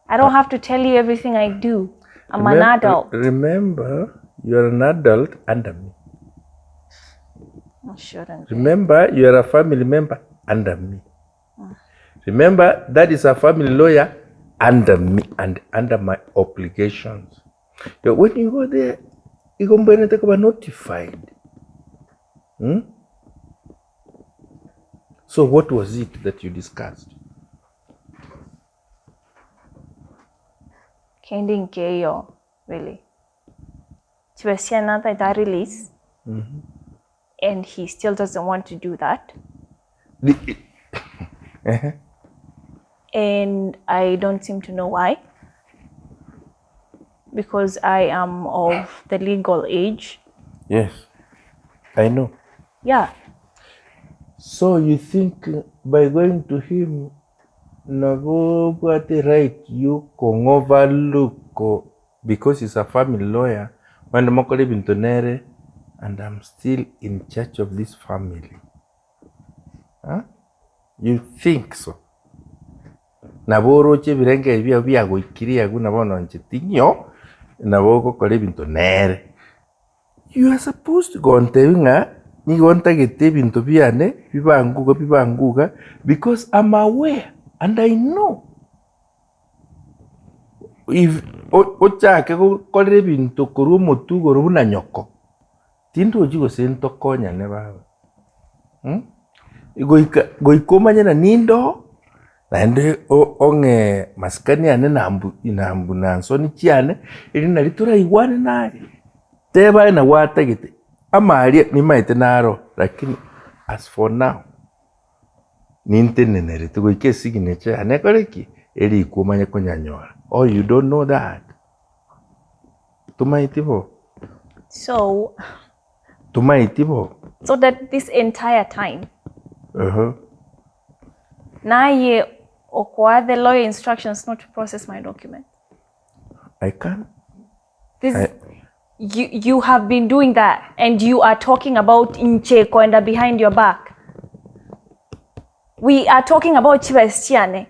I don't have to tell you everything I do. I'm an adult. Remember, you're an adult under me. I shouldn't. Remember, you are a family member under me. Remember, that is a family lawyer under me and under my obligations. When you go there, Ikombenete kuba notified. So what was it that you discussed? Kending Keyo, really. Chibesiana that release. And he still doesn't want to do that. And I don't seem to know why. Because I am of the legal age. Yes, I know. Yeah. So you think by going to him, Nago got the right you can overlook because he's a family lawyer when I'm living to Nere and I'm still in charge of this family. Huh? You think so? Naboro chivirenge via go kiria guna bono nchitinyo naboko living to Nere. You are supposed to go on telling ni gonta gete bintu biane bibanguga because I'm aware and I know if ochake ko kolere bintu kurumo tu gorubuna nyoko tindu jigo sento konya ne baba goikomanya na nindo nande onge maskani ane nambu nansoni chiane ili nalitura iwane naye teba na wata gete amali ni maite naro lakini as for now nintenenere tugo ike signature anekoreki eli kumanya konyanyora. Oh, you don't know that. Tumaitibo. So that this entire time naye okwa the lawyer instructions not to process my document. I can't. You have been doing that and you are talking about Incheko and behind your back. We are talking about Chibesiane.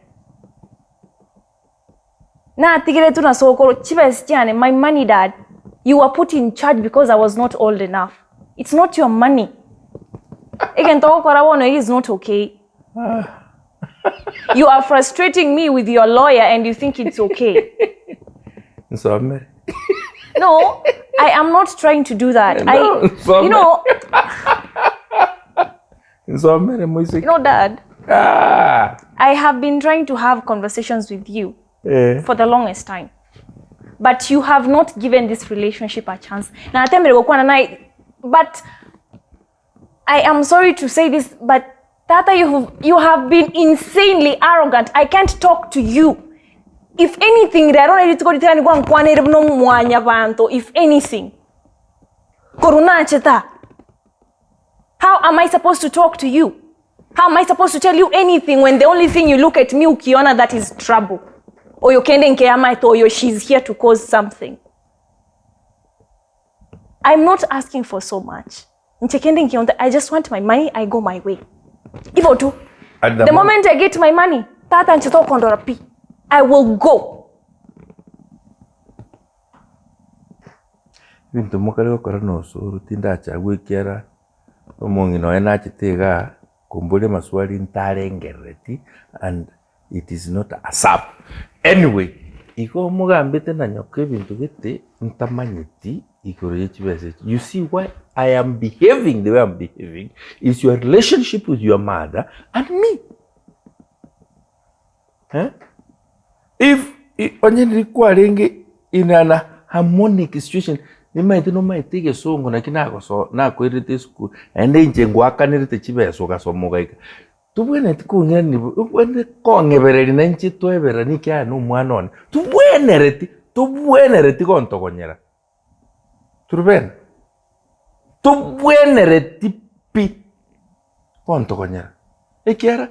Na tigire tu na soko Chibesiane, my money, dad. You were put in charge because I was not old enough. It's not your money. Again, it is not okay. You are frustrating me with your lawyer and you think it's okay. No, I am not trying to do that. Dad. I have been trying to have conversations with you for the longest time. But you have not given this relationship a chance. But I am sorry to say this, but Tata, you have been insanely arrogant. I can't talk to you. If anything, if anything. How am I supposed to talk to you? How am I supposed to tell you anything when the only thing you look at me ukiona that is trouble? Or you or she's here to cause something. I'm not asking for so much. I just want my money, I go my way. The moment I get my money, I will go. Bintu mokalego korano suru tinda chagwe kiara omongi no ena chitega kumbule maswali ntarengereti and it is not a sap. Anyway, iko mugambete na nyoke bintu gete ntamanyiti ikore chibese. You see why I am behaving the way I'm behaving is your relationship with your mother and me. Huh? If onye requiring in an harmonic situation, you might no might take a song on a kinako so na querite school and then jengwaka nirite chibeso ga so mogaika. Tu bwene tikunye ni wende konge bereri nanchi to ebera ni kya no mwanon. Tu bwene reti konto konyera. Turben. Tu bwene reti pi konto konyera. Ekiara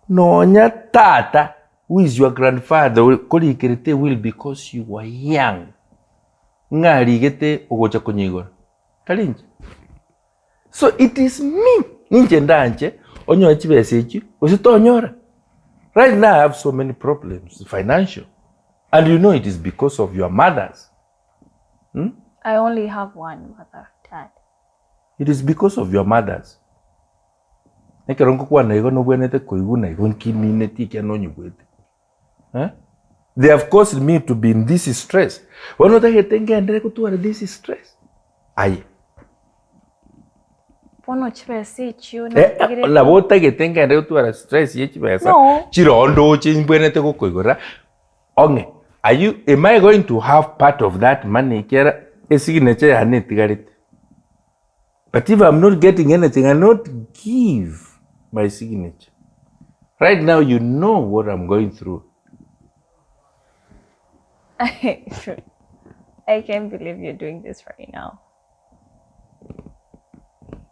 no nya tata who is your grandfather will because you were young. Ngari gete ogocha konyigora. Kalinje. So it is me. Ninje ndanche onyo chibesechi ositonyora. Right now I have so many problems, financial. And you know it is because of your mothers. I only have one mother, Dad. It is because of your mothers. Nekerongo kwa na igono bwenete koiguna igon kimineti kya no nyugwete. They have caused me to be in this stress. Wano ta getenge andere kutuara this stress. Aye. Pono chipese chio La bota que tenga en tu ara stress y chipesa. No. Chirondo chimbwene te kokoigora. Onge. Am I going to have part of that money? Kera signature hanetigarit. But if I'm not getting anything, I'll not give my signature. Right now, you know what I'm going through. I can't believe you're doing this right now.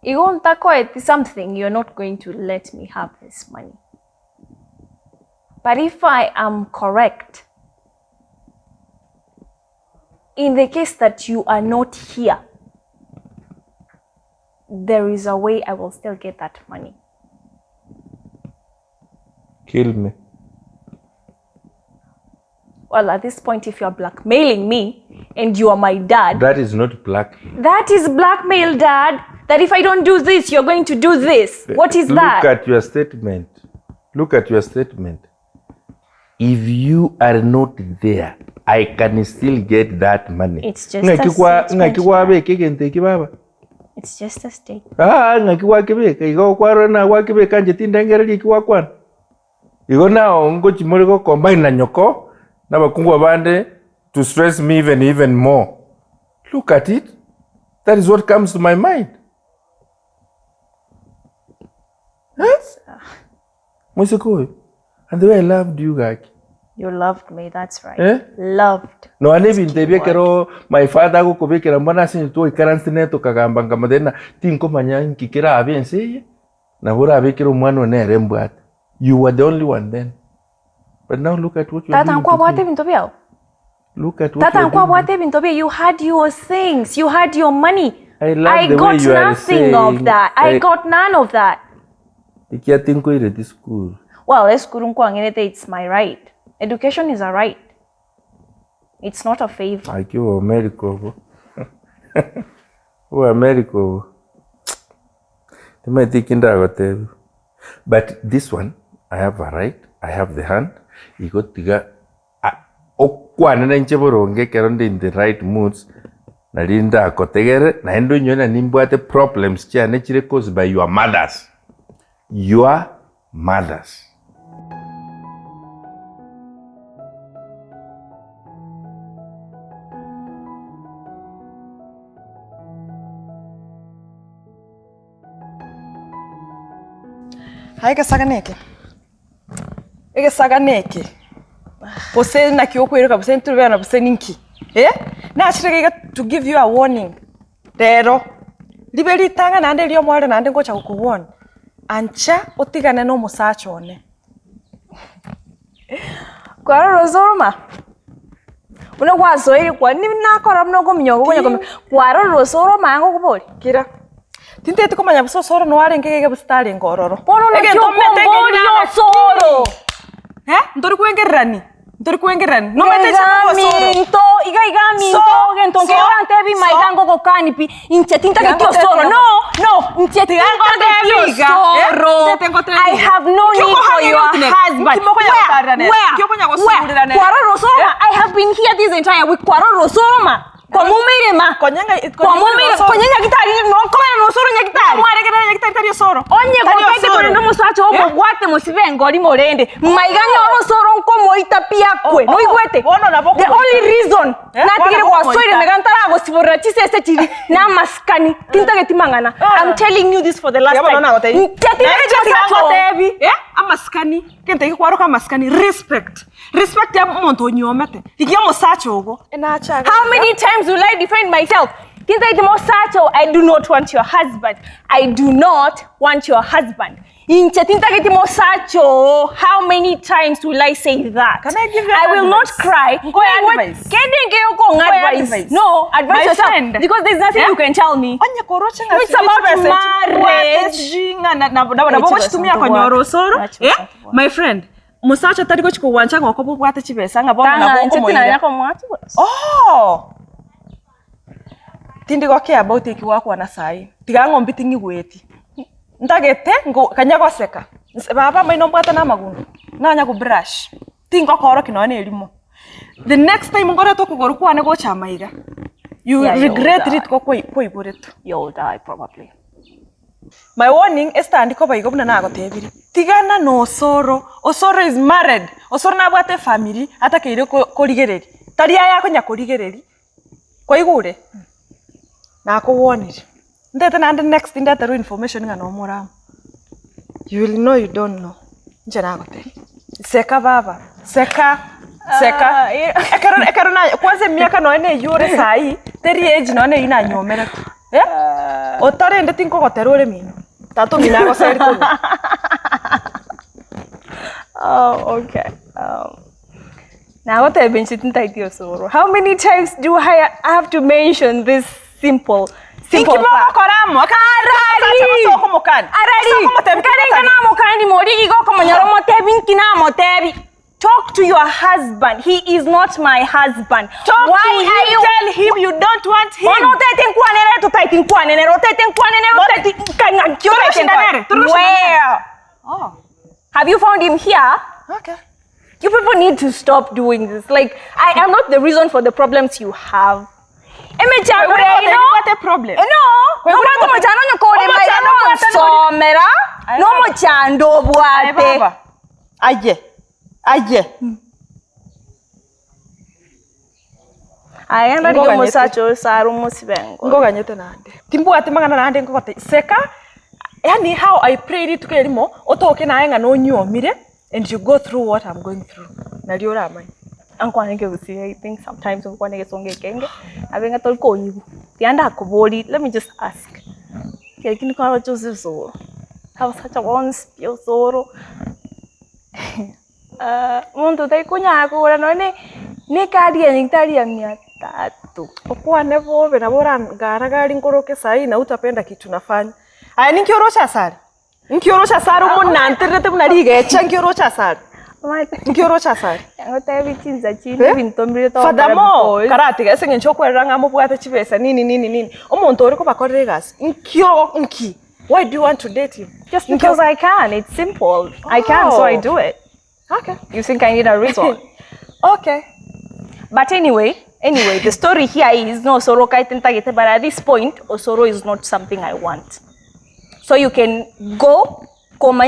It's something you're not going to let me have this money. But if I am correct, in the case that you are not here, there is a way I will still get that money. Kill me. Well, at this point, if you're blackmailing me and you are my dad... That is not blackmail. That is blackmail, Dad. That if I don't do this, you're going to do this. What is that? Look at your statement. Look at your statement. If you are not there, I can still get that money. It's just a statement. It's just a statement. Ngakiwa kibeka. Igo kwaro na wakibeka anje tindengere kiwa kwan. Igo na ngo chimori go combine na nyoko na bakungu abande to stress me even more. Look at it. That is what comes to my mind. Musiko. And the way I loved you, Gaki. You loved me, that's right. Eh? Loved. No ane bintebekero my father go kobekera mbona sin to ikaranstine to kagamba ngamadena tinko manya nkikira abense na bora abekero mwana ne rembwat. You were the only one then. But now look at what you are doing. Look at what you are doing. You had your things. You had your money. I got nothing of that. I got none of that. Well, it's my right. Education is a right. It's not a favor. Like you America. Oh, America. They might think in that. But this one, I have a right. I have the hand. You got to go. Okwana na ncheboronge keronde in the right moods. Na linda kotegere na endo nyona nimbwate problems chia nechire caused by your mothers. Your mothers. Haika saganeke. Ege saganeke. Pose na kiokwereka pose ntubera pose ninki. Na achirege to give you a warning. Rero. Liberi tanga nande liyo mwale nande ngocha kukuwona. Ancha utigane no musacho one. Kwa rozoroma. Una wazo ili kwa ni nakora mnogo mnyogo gonya kwa rozoroma ngo kuboli. Kira. Tinte kumanya busosoro no arengege bustari ngororo. Pono ne kyo soro. Ndori kuengerani. No mete chama minto, iga minto, entonces ante vi maigango kokani pi inchetinta que tio soro. No, inchetinta que tio soro. I have no need for your husband. Where? Kwaro rosoroma. I have been here this entire week. Kwaro rosoroma. Kwa mumirema. Konyanya kitari no komera no soro nyakitari. Mware kana nyakitari soro. Onye kopete korendo musacho obo gwate musivengo ali morende. Maiganya oro soro nko moita piakwe. No igwete. The only reason natigire kwa soire megantara go sibora chisese chiri na maskani. Tinta getimangana. I'm telling you this for the last time. Amaskani. Kente kwaro ka maskani respect ya muntu onyomete. Ikiya musacho ogo. How many times will I defend myself? I do not want your husband. I do not want your husband. How many times will I say that? Can I give you I will advice? not cry. Advice. Advice. No, advise yourself. Friend. Because there's nothing you can tell me. It's about marriage. My friend. Musacha tari go chikuwancha ngoko bubwate chibesa ngabona nabongo moya. Oh. Tindi go care about iki wako na sai. Tiga ngombi tingi gweti. Ndagete ngo kanyago seka. Baba maino mbwate na magundu. Na nya ku brush. Tingo koro kinone elimo. The next time ngora to kugoro kwa ne go chamaiga. You regret it kwa iboret. You'll die probably. My warning is stand ko bai gobna na gotebiri. Tigana no Osoro. Osoro is married. Osoro na bwate family atakeire ko rigereri. Taria yako nya ko rigereri. Kwa igure. Na ko warnire. Ndete na next ndete ro information ngano mora. You will know you don't know. Njana gote. Seka baba. Seka. Ekaro na kwanza miaka no ene yure sai. Teri age no ene ina nyomera. Otare ndete nko goterore mino. Tato mina go seri ko. Oh, okay. Now what I've been sitting tight here, Osoro. How many times do I have to mention this simple fact? Talk to your husband. He is not my husband. Why are you tell him you don't want him? Where? Oh. Have you found him here? Okay. You people need to stop doing this. Like, I am not the reason for the problems you have. What a problem? No. Aye. I enda dige musacho saru musibengo. Ngoga nyete nande. Timbu ati magana nande ngote. Seka. Yani how I prayed it kelimo otoke na enga no nyomire and you go through what I'm going through. Na liora amai. Ankwanege usi I think sometimes ukwanege songe kenge. Abenga tolko nyibu. Tianda kuboli. Let me just ask. Kini kwa Joseph Zoro. Have such a one spiel Zoro. Muntu dai kunya akura no ne kadi ya nitari ya 300. Okwa nevo bena bora gari nkoroke sai na utapenda kitu nafanya. Aya ninkiorosha sari. Ninkiorosha sari umunna ntirete munariga echa ninkiorosha sari. Ninkiorosha sari. Ngote bitinza chinde bintombire to. Fadamo karate gase ngenchokwerera ngamo bwate chibesa nini. Omuntu ori ko bakorere gas. Nki. Why do you want to date him? Just because I can. It's simple. I can, so I do it. Okay. You think I need a reason? Okay. But anyway, the story here is no Osoro kaitentagete, but at this point, Osoro is not something I want. So you can go. I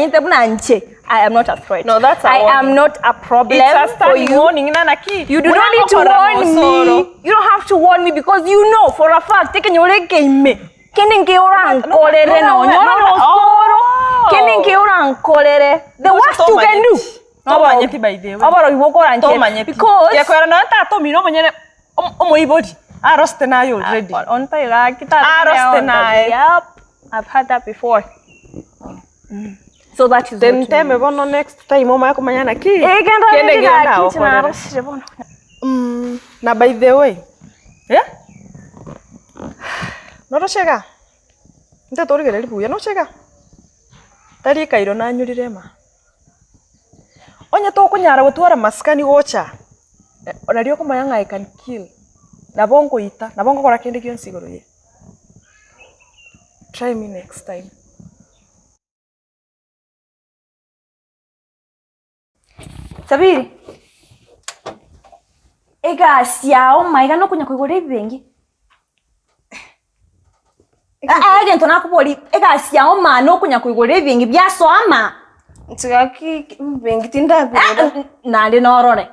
am not a threat. No, that's I am not a problem it's a for you. Warning, Nanaki. You do not need to warn me. You don't have to warn me because you know for a fact. Taking your leg me. The worst you can do. No, by the way. Because yakwera no tato mino monyene omoibodi aroste nayo already. On yep, I've had that before. So that is then teme bono next time mama yako manyana ki kende genda na by the way no shega nte torigere buya no shega tari kairo na nyurire ma onya to kunyara gutwara maskani gocha onario ko mayanga I can kill na bongo ita na bongo kora kende kyo nsigoro ye. Try me next time. Sabiri ega siao maiga no kunya kwigore bengi agento nakubori ega siao ma no kunya kwigore bengi byaso ama ntigaki bengi tindabira nande norore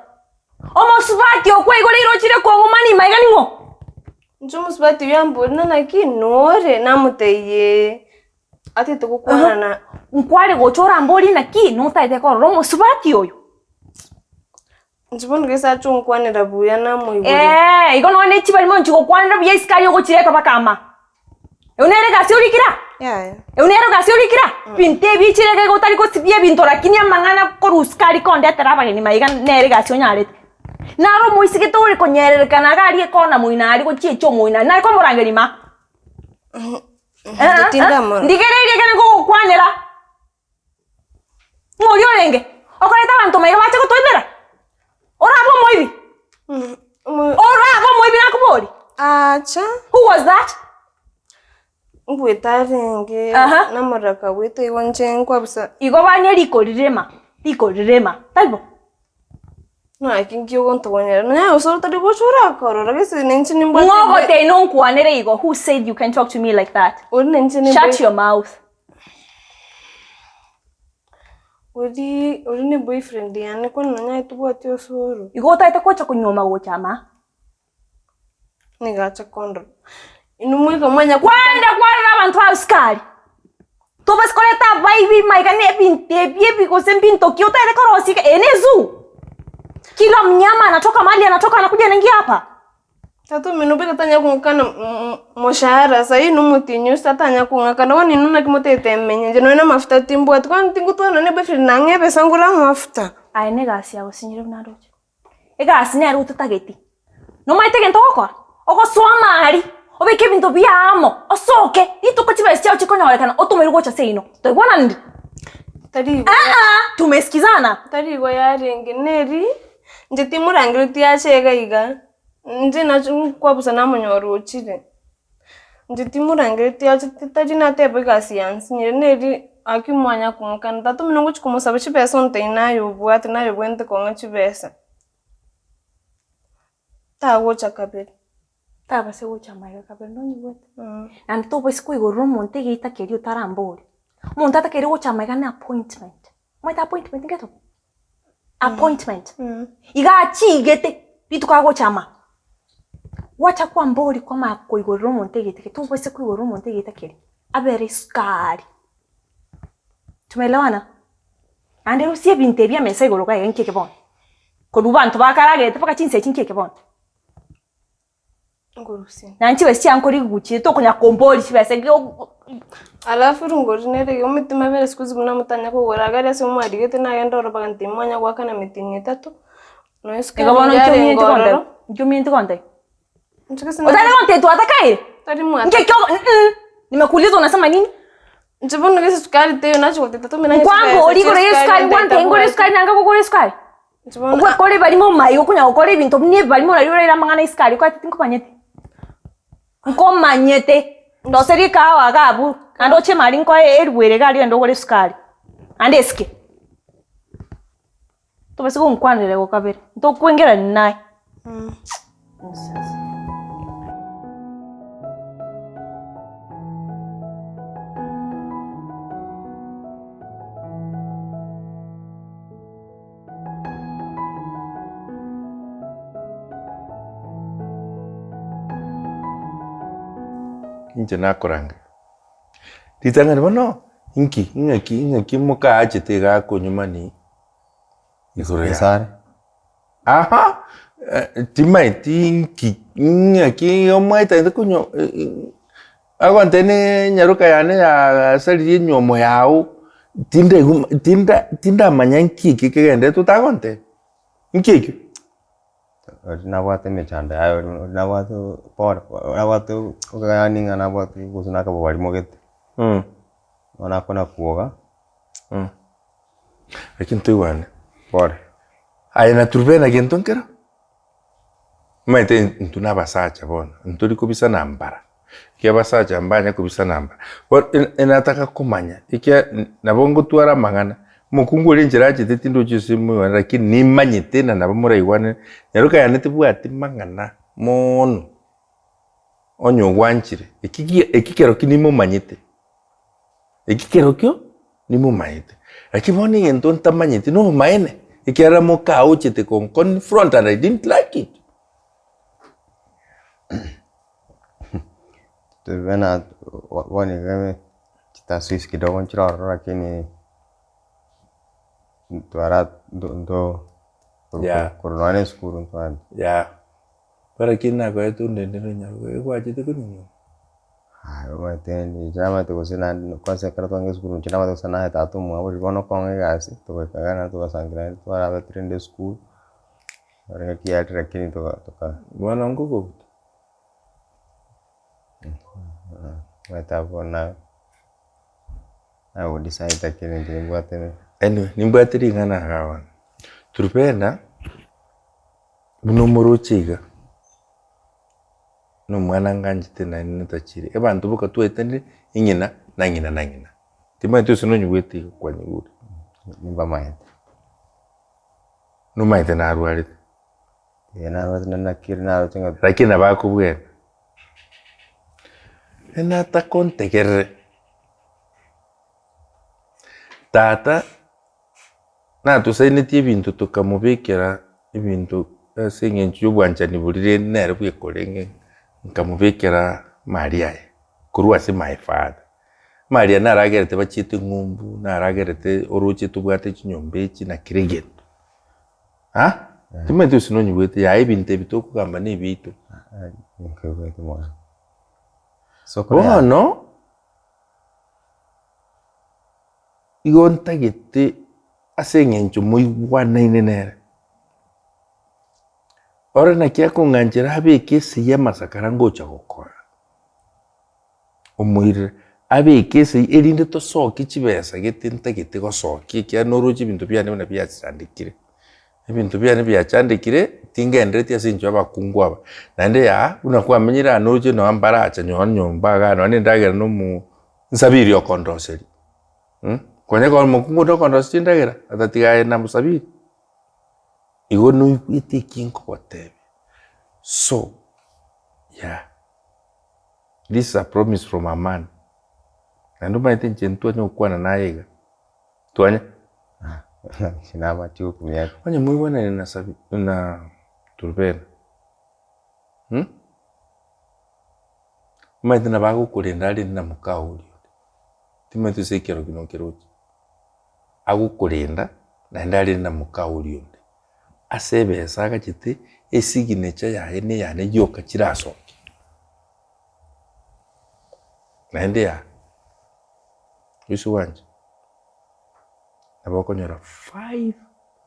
omusubati okwigore irochire ko ngumani maiga ningo njumusubati yambona naki nore namuteye ati tukukwana nkware gochora mbori naki no taite ko romo subati oyo njibona gesa chunkwanira buya namuiburi iko no ne chibali monchi ko kwanira buya iskari yo gochireka bakama eunere gasi urikira eunere gasi urikira pinte bichireke gotari ko sibie bintora kinya mangana ko ruskari konde teraba ni maiga nere gasi onyare naro muisike to uri konyerere kana gari ko na muina ari ko chicho muina na ko morangeri ma ndigereire kana ko kwanira ngori orenge okoreta bantu maiga bache ko toibera orabo moibi orabo moibi nakubori acha who was that ngwetarenge namoraka weto iwonje nkwabusa igo banye riko rirema taibo No, I think you want to win it. No, so that was what I guess in Ninja. No, they know Kwanere. Who said you can talk to me like that? Shut your mouth. Uri ni boyfriend yani kwa nanya ituwa tio suru. Igota itakocha kunyoma gochama. Nigacha kondo. Inumwiko mwanya kwanda abantu askari. Tobas koleta baby maika ne binte biebi kosembinto kiota ile korosika enezu. Kila mnyama anatoka mali anatoka anakuja anaingia hapa. Tatu minubika tanya kungakana moshahara sahi numutinyu satanya kungakana wani nuna kimotete menye no ina mafuta timbu atwa tingu to na ne boyfriend nange sangura mafuta. Ai ne gasi yago sinyire mnaroje. Gasi ne ari utageti. No maite gento kwa. Oko swama ari. Obeke bintu byamo. Osoke. Ituko chibesi chao chikonya walekana. Otumerugo cha seino. Toibona ndi. Tari. Tumesikizana. Tari go yari ngeneri. Njeti murangiriti yachega iga. Nje na kwa busa na munyoru uchire. Njeti murangiriti yachitari na tebe gasi yansi. Neri akimwanya kumukana. Tatu minongo chikumusaba chibesa onte inayo buati nayo bwente konga chibesa. Tawo chakabiri. Taba se ucha maiga kabiri no nyibwete. And to boy siku igoro monte geita keri utarambori. Montata keri ucha maiga na appointment. Moita appointment ngeto. Appointment. Iga achigete bitukago chama. Wacha kwa mbori kwa mako igoro monte geita to boy siku igoro monte geita keri. Abere skari. Tumeelewana? Ande usie bintebia mesa igoro ka yenkeke bon. Kodubantu bakaragete paka chinse chinkeke bon. Ngurusi. Nanchi wesi ankori guchi to kunya komboli sibese alafu rungori nere yomitima bere sikuzi kuna mutanya ko goragara se mu adigete na yenda oroba ntimanya kwa kana mitinye tatu no eska ngabona nchomyenti konde nchomyenti konde utani konte tu atakaye tari mu ngekyo nimekuuliza unasema nini nchibona ngese sukari teyo nacho kote tatu mina kwangu oliko re sukari wante ngore sukari nanga ko gore sukari kwa kore balimo mayo kunya kore bintu ni balimo na yura mangana sukari kwa tinko panyete Manyete. Ndo serika wagabu. Ando che marinko erwere gali ndo gore sukari. Andeske. To bese ko nkwanire go kabere. Ndo kwengera nai. Inje nakoranga. Ditanga ni bono. Inki muka achete ga konyumani. Igore sare. Aha. Timai inki omaita inde kunyo. Agwantene nyaruka yane ya sali nyomo yao. Tinda manyanki kigende tutagonte. Inki. Nabwate mechanda ayo nabwate por nabwate ukagani ngana nabwate kusuna ka bari mogete wana kona kuoga lakini tu wana por ay na trubena gentonkera maite ntuna basacha bona nturi kubisa nambara kia basacha mbanya kubisa nambara por enataka kumanya ikia nabongo tuara mangana mukungu linjira chite ndo chisimu lakini ni manyete na nabamura iwane nyaruka yanete bwati mangana mono onyo wanchire ekikero kinimo manyete ekikero kyo nimo manyete akiboni entonta manyete no maene ikiara moka ochete con confront and I didn't like it Trubena wani game chita Swiss kidogo nchira lakini tuara ndo kurunane skuru ntwani para kina kwa tu ndendero nyaruka kwa chite kunyo Mateni jama to kusina kwanza karatu ange skuru nchina mato sana hata tu mwa bono konge gasi to kagana to sangra to ara trend school ara kia trekini to ka bwana nguko mata bona au decide takini ngwate anyway nimbwatiri ngana hawa Trubena bunomoro chiga no mwana nganjite na nitachiri abantu buka tuetende ingina na tima tu sino nyuweti kwa nyuri nimba maete no maete na arwari Lakini abakubwene. Enata kontegerere. Tata natusainitie ebintu tukamubikira ebintu ase eng'encho ya obwanchani burire nere bwekorenge nkamubikira Mariaye korwa ase my father. Maria naragerete bachiete ng'umbu, naragerete oroche tubwate chinyomba echi na kire gento. Ha? Timanyete osinonyibwete yaye ebinto ebi tokogamba na ebiito. Bono igo ntagete ase eng'encho moigwanaine nere. Ora naki akong'anchera abeke ase ya amasakara ngocha gokora. Omoirire abeke ase erinde tosoke chibesa gete ntagete gosokia kia noroche ebinto biane buna biachandikire. Ebinto biane biachandikire tingendereti ase encho abakungu aba. Naende ya buna kwamenyire anoroche no ambaracha nyomba gano ane ndagera no mu nsabiri okondoseri. Konya kwa mukungu no kondoseri ndagera atatigaye na musabiri. Igo no ite kinko whatever. So, yeah. This is a promise from a man. Nando maite njentua nyokwana na yega. Tuanya? Sinama tiu kumia. Wanya mwiwana na sabi na Trubena. Maite na bago kurendali na mukauli. Timatu sekero kinokerochi. Agu kurenda na ndali na mukauli. Asebe saga chite esignature yae ne yane yoka chiraso. Naende ya Yusu wanje naboko nyora 5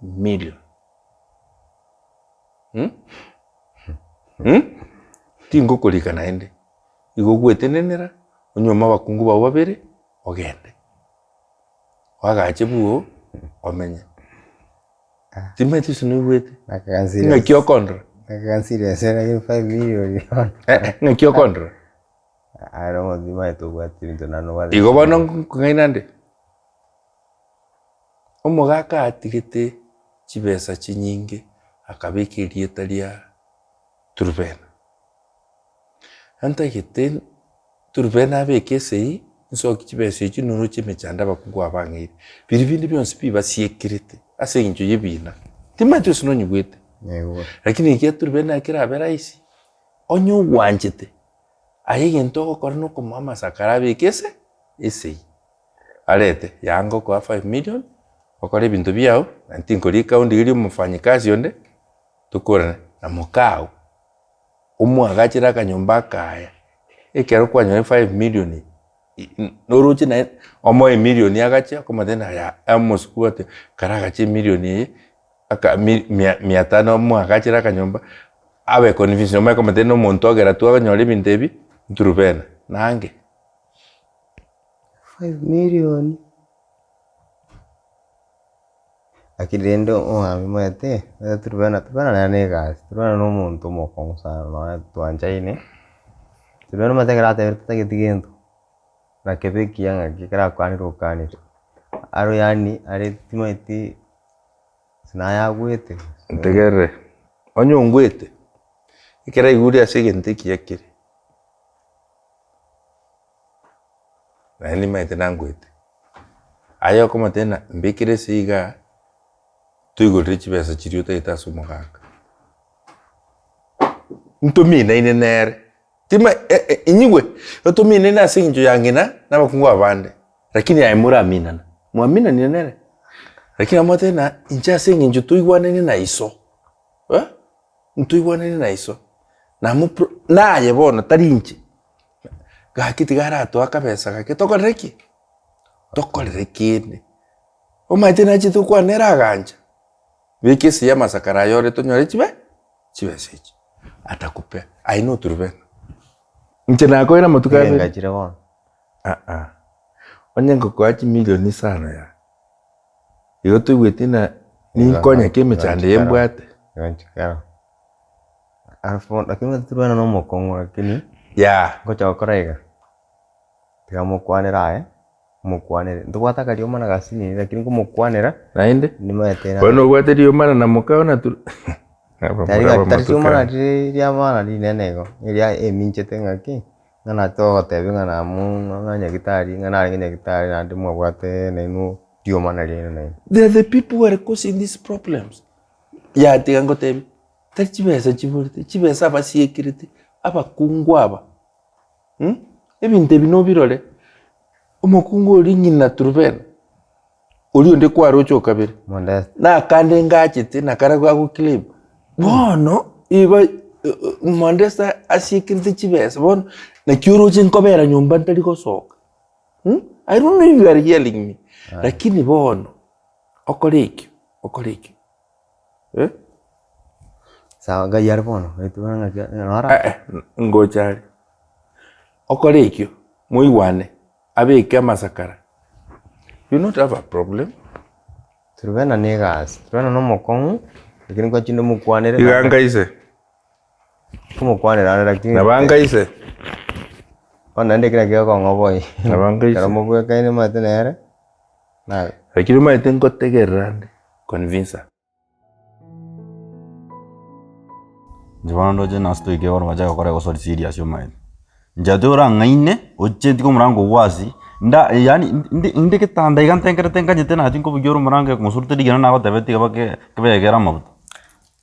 million. Tingo kolika naende igo gwetenenera onyoma bakungu bawo babere ogende wagache buo omenye. Timete sinubwete. Ngakio kondra. Nakansiri sera 5 million. Ngakio kondra. Aro ndima to bwati bintu nano wale. Igo bono ngainande. Omugaka atigete chibesa chinyinge akabikirie talia Trubena. Anta gete Trubena abekesei nsoki chibesa echi noroche mechanda bakungu abangire. Biribindi byonse bibasiekirete. Ase incho yebina. Timatu sinonyibwete. Lakini ikia Trubena akira aberaisi. Onyo wanchete. Aye gento gokora no komama sakara bekese ese. Arete yango kwa 5 million. Okore bintu byao antinkori kaundi iri mufanyikazi yonde tukorana na mukao. Omwagachira kanyomba kaya. Ekero kwanyore 5 million. Noruchi na omo million agacha komatena ya amosukwate karagachi million aka 500 mwagachira kanyomba abe confusion mai komatena omonto agera tu aganyore bintebi Trubena nange 5 million akirendo amimete Trubena na nega Trubena no monto mokongo sana no tuanchaine Trubena mategra te verta que tigento na kebeki yanga kikara kwani rokani aro yani are timaiti sinaya gwete ntegere onyo ngwete ikera iguri asegente kiyakire na ni maite nangwete ayo koma tena mbikire siga tuigorire chibesa chirio taita sumugaka ntumina ine nere tima inyigwe otumina ina sinjo yangina nabakungu abande lakini aimura aminana muamina ni nere lakini amotena incha sinjo tuigwanene na iso ntuigwanene na iso na yebona tarinche gakiti garato akabesa gake tokorere kine omaite na chitu kwanera aganja bikisi ya masakara yore tonyore chibesechi atakupe I know Trubena nchena ko ina mutuka ngachira wona onyengo kwa chi milioni sana ya yo tuigwetina ni konya kime chande yembwate yanchikara arfo lakini Trubena no mokongo lakini ya ngocha okorega tigamukwanira mukwanire ndubwata kali omana gasini lakini kumukwanira naende ni maete na bueno gwate dio mana na mukao na Tari cuma nanti dia mana di nenego. Dia mince tengah ki. Ngana to tebi ngana mu nganya gitari nganya gitari nanti mau buat nenu dio mana dia nenu. They're the people who are causing these problems. Ya tigango tebi. Tari chibesa apa security apa kungwa apa. Ebi tebi no birole. Umukungu ringi na Trubena. Uli onde kwa rocho kabiri. Na kande ngachite na karagwa ku clip. Bono iba Mondesta asikirti chibesa bon na kyuro chen kobera nyumba ntali ko soka. I don't know if you are hearing me. Lakini bono okoleki. Sawa gayar bono itu ngara. Ngochari. Okoleki muiwane abe kama sakara. You not have a problem. Trubena negas. Trubena no mokong. Lakini kwa chindo mukwanere. Iganga ise. Kumukwanere lakini. Nabanga ise. Ona ndekira kyo ko ngoboy. Nabanga ise. Karamu bwe kaine matenere. Na. Lakini maiten ko tegerande. Convince. Jibana doje nasto ike ora maja ko sori serious yo mai. Njadora ngaine ojeti ko murango wasi. Nda yani inde ke tanda igan tenka jete na tinko bugoro murango ko surte digana na ko tabeti ka ke gera mabut.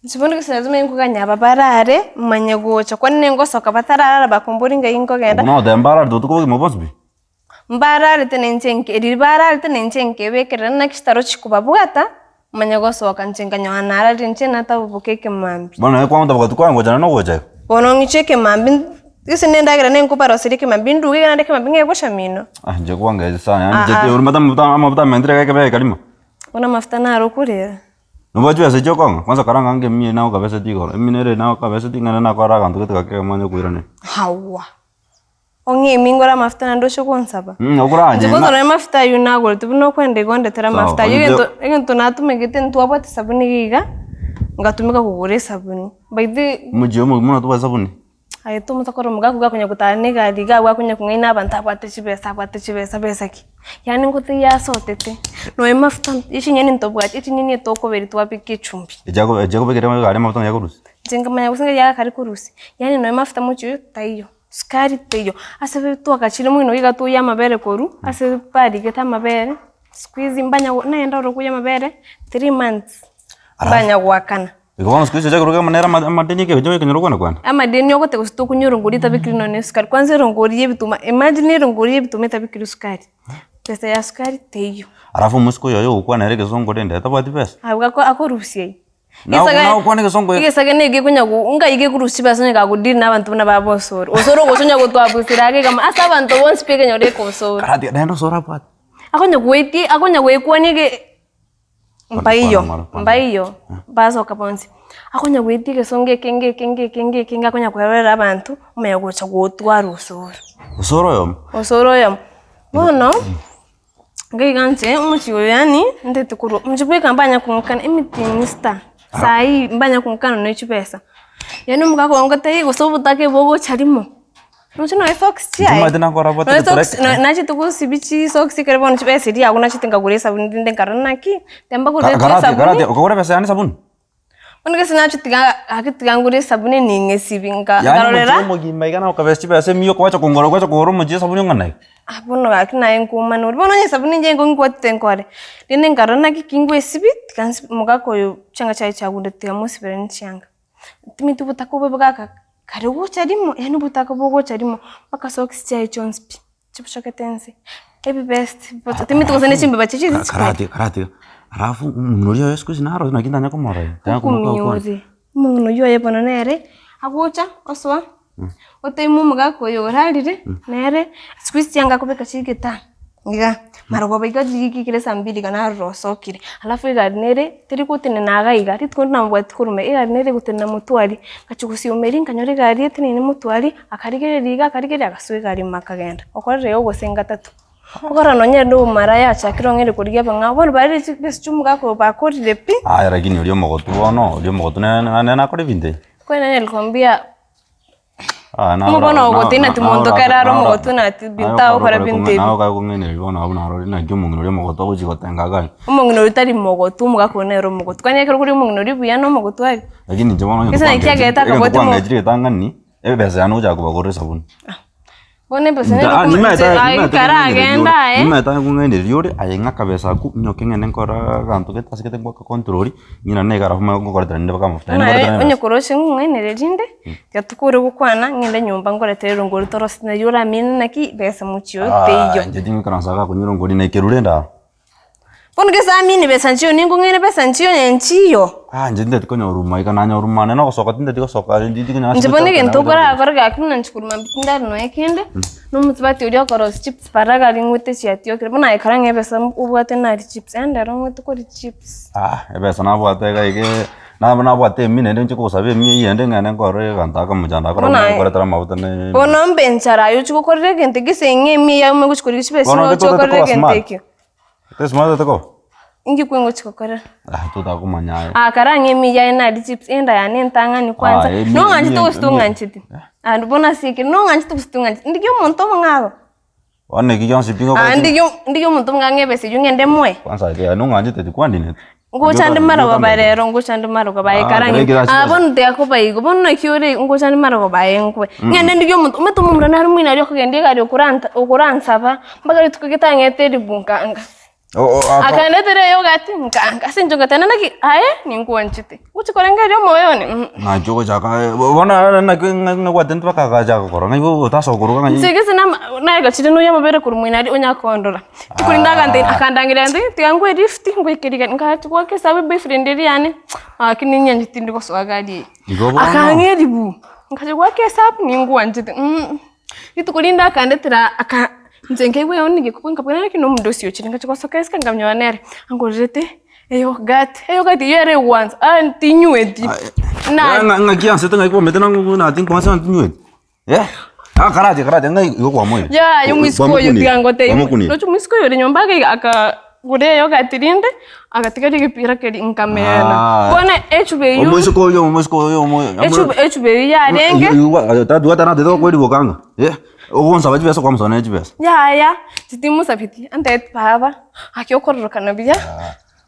Sibundi kisazo mengu kanya babarare manyagocha kwanne ngo soka batarara bakumbura inga ingo genda. No de embarar do ko mo bosbi. Mbarare tenencenke ribarare tenencenke bekera na kistaro chikuba bugata manyago soka ncenga nyanara tencena tabukeke mambi. Bana kwa ndo bakatu kwa ngoja no goja. Bono ngicheke mambi isi nenda gira nengo paro sirike mambi nduge na deke mambi ngego shamino. Je kwa ngaje sana yani je urumata mendre ka be kalima. Ona mafuta na rokure. Nubaju ya sejo kong, kwanza karanga nge mie nao kabesa tigo. Eminere nao kabesa tinga na kwa raga ntuke tukake manyo kuirane. Hawa. Onge mingora mafuta na ndosho konsaba. Okura anje. Ndiko na mafuta yuna gol tubuno kwende gonde tera mafuta. Yego natume gite ntwabo sabuni giga. Ngatumika kugure sabuni. Baidi mujyo muna tuwa sabuni. Ayo tu mutakoro muga kuga kunya kutane gari ga gwa kunya kungaina abantu abate chibesa besaki. Yani nguti ya sotete. No emafuta ishi nyeni ntobwati ishi nyeni toko beri twapike chumbi. Jago begere ma gari mafuta ya kurusi. Jenga manya kusinga ya kari kurusi. Yani no emafuta mucho taiyo. Skari taiyo. Ase tu akachile mwino iga tu ya mabere koru. Ase pari geta mabere. Squeeze mbanya naenda ro kuya mabere 3 months. Mbanya gwakana. Iko squeeze jago roga manera madeni ke hojo kenyoro kwana. Amadeni yoko te kusto kunyurunguri tabikiri no sukari. Kwanza runguri bituma. Imagine runguri bituma tabikiri sukari. Pesa ya sukari teiyo. Arafu musko yoyo ukwana ereke songo dende tabati pesa. Abuga ko akorusiye. Na ukwana ke songo. Igesage nege kunyago unga ige kurusi basonye kagudiri nabantu na babosoro. Osoro gosonya go twabusirage kama asa abantu bonse peke nyore ko soro. Karati dendo sora pat. Akonya kwekwanige mbaiyo bazo kaponsi. Akonya kweti ke songe kenge akonya kwerera abantu umeya gocha gotwara osoro. Osoro yom. Bono ngaiganze umuchiyo yani ndete kuro mchipwe kambanya kunkana imitinista sai mbanya kunkana no chipesa yani mugako ngate gosobu take bobo charimo Nuchino socks chia. Tuma tena ko rabota Socks na chitu ku sibichi socks kerebo nchipesa dia kuna chitinga gure sabuni ndende karana ki temba gure sabuni. Garate ko pesa yani sabuni. Unga sina chitinga gure sabuni ninge sibinga garorera. Yani mo gimba kana ko pesa pesa miyo ko acha kongoro mo je sabuni ngana. Bono akina enkuma no bono nye sabuni nje ngwa tenkore dine ngarana ki kingwe sibit kan muga ko changa chai chagunde tia musibere nchanga timi tu butako bebaka karibu charimo yani butako bogo charimo baka socks chai chonspi chipshoka tense happy best but timi tu kusane chimbe bachichi karate arafu mnorio yesko sinaro na kinda nyako mara ya kumukoni muno yo yebono nere agucha oswa Ote muga koyo ralire nere squeeze yanga kubeka chigeta ngiga marogo baiga jiki kile sambili kana rosokire alafu iga nere tiri kutene naga iga ritukunda mbwati kurume iga nere kutene mutwari kachugusi umeri nkanyore gari etine ni mutwari akarigere riga akarigere agaswe gari makagenda okorere yo gosenga tatu okora nonye ndo mara ya chakiro ngere kuriga banga bono bari chikese chumuga ko bakorire pi aya lakini ulio mogotu bono ulio mogotu na kore vinde kwena nilikwambia Mubona ogotina timondo kararo mogotuna binta okora bintebi. Naho ka kungene ribona abuna rori na gyumungu ri mogoto gujigotenga gani. Umungu utari mogoto mugakonero mogoto. Kwani ekero kuri umungu ri buya no mogoto ari. Lakini jabona Kisa ikiageta kabote mo. Ngejire tangani. Ebeza yanu ja kubagore sabuni. Bone bese ne karagenda Nimeta kungene riori ayenga kabesa ku nyokengene nkora gantu getasikete kwa control nyina ne garafuma ngokora tande baka mafuta. Onye koroshe ngene rinde. Gatukure gukwana ngende nyumba ngora terero ngori torosi na yura min naki besa muchio teyo. Njedi ngikransa ka kunyiro ngori na kerurenda. Bono gesa mini besa nchio ningo ngene besa nchio nchio. Njedi ndati konyo ruma ika nanya ruma na no soka tinde tiko soka ndidi kunya. Njibone gento kora gakuna nchukuru mabitindari no ekende. No mutbati uri okoros chips paraga ringwete chiatio kire bona ikara ngebesa ubwate na chips enda romwete ko chips. Ebesa na bwate ga ige na bwate mine ndenje ko sabe mi yende ngane ngore ganta ka mujanda ko ngore tara mabuta ne. Bono mbenchara yo chuko korre gente gisenge mi ya muguchukuri chipesi no chokorre gente kyo. Tesma tako. Ingi kwengo chikokora. Tuta kumanya. Karange mi ya na chips enda ya nentangani kwanza. No nganje to stunganchiti. And bona siki no nganje to stunganchiti. Ndigyo monto mangalo. Wane kiyo sipingo kwa. Ndigyo monto mngange bese yungende mwe. Kwanza ya no nganje te kwandine. Ngochande mara kwa barero ngochande mara kwa bae karange. Bono te akoba igo bono kiore ngochande mara kwa bae nkwe. Ngende ndigyo monto meto mumra na rumina ryo kugende gari okuranta ba. Mbagari tukugitangete ribunkanga. Akandetere yo gati mkanga sinjoga tena naki ni nguanchite uchikorenga ryo moyoni na jogo jaka bona na kwa tentu baka jaka koranga ibo taso koruga ngi sigese na ga chide no yamabere kurumuinari onyakondora tukurinda gante akandangira ndi tiangwe rift ngwikiriga ngati kwa kesabe boyfriend ri yani akini nyanjiti ndiko swagadi akangeri bu ngati kwa kesabe ni nguanchite itukurinda akandetera Nzenge we onige kupunga pwana kino mdosi yo chiringa chiko soka iska ngamnyanere angorete eyo gati yere once antinywedi na ngakianse tanga iko metena nguna tin kwa san tinywedi karate ngai yo kwa moyo ya yo misko yo tiangote no chumisko yo nyomba aka gure yo gatirinde akatika dikipira keri nkamena bona HB yo misko yo HB ya renge ta duata na dedo kweli bokanga Ogonsa baji besa kwa msana jibesa. Ya. Sitimu sapiti. Ante pava. Akio kororoka na bia.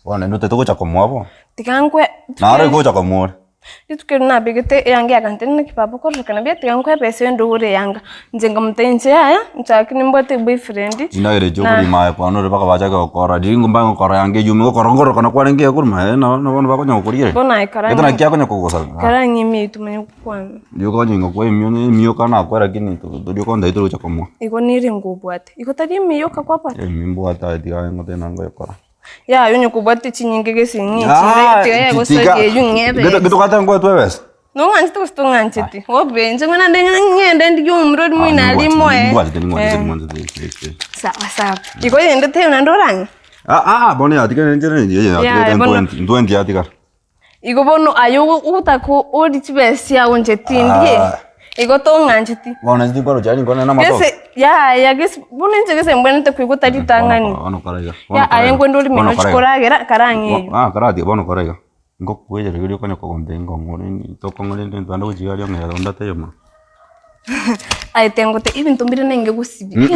Wana ndo teto gocha kwa mwabo. Tikankwe. Na ara gocha kwa mwore. Itukero na bigete yange akantene na kipapa kororoka na bia tikankwe pese ndo ure yanga. Njenga mtenche ya. Nchakini mbote boyfriend. Jina ere jokuri mae kwa no baka baja ka kora. Jingu mbango kora yange yume ko rongoro kana kwa renge yakuru mae na baka nyokuri. Bona ikara. Etana kya kwa kokosa. Kara nyimi tumenye kwana. Yoko nyingo kwa miyo kana kwa rakini to yoko ndai to chako mwa. Iko niri ngubwate. Iko tadi miyo kakwa pa. Mimbwata dia ngote nango yakora. Ya yonyo kubwate chinyingege singi. Chire go sage yungebe. Geto kata ngo twebes. No nganje to stunganchiti. Obenje ngana ngende ndi umrod mwina limo Sawa. Iko yende te nandoranga. Bone atika njere ya ndwendi atika. Iko bono ayo utako odichibesi ya onje tindie. Iko to nganchiti. Bone ndi baro jani ngona na mato. Ya gese bono njegese mbene te kuiko tadi tangani. Ya ayengwe ndoli mino chikoragera karangi. Karati bono korega. Ngo kueje ryo kanya ko gonde ngongore ni to kongore ndo ndo jiga ngera onda te yoma. Ai tengo te ibintu mbire nenge gusibi.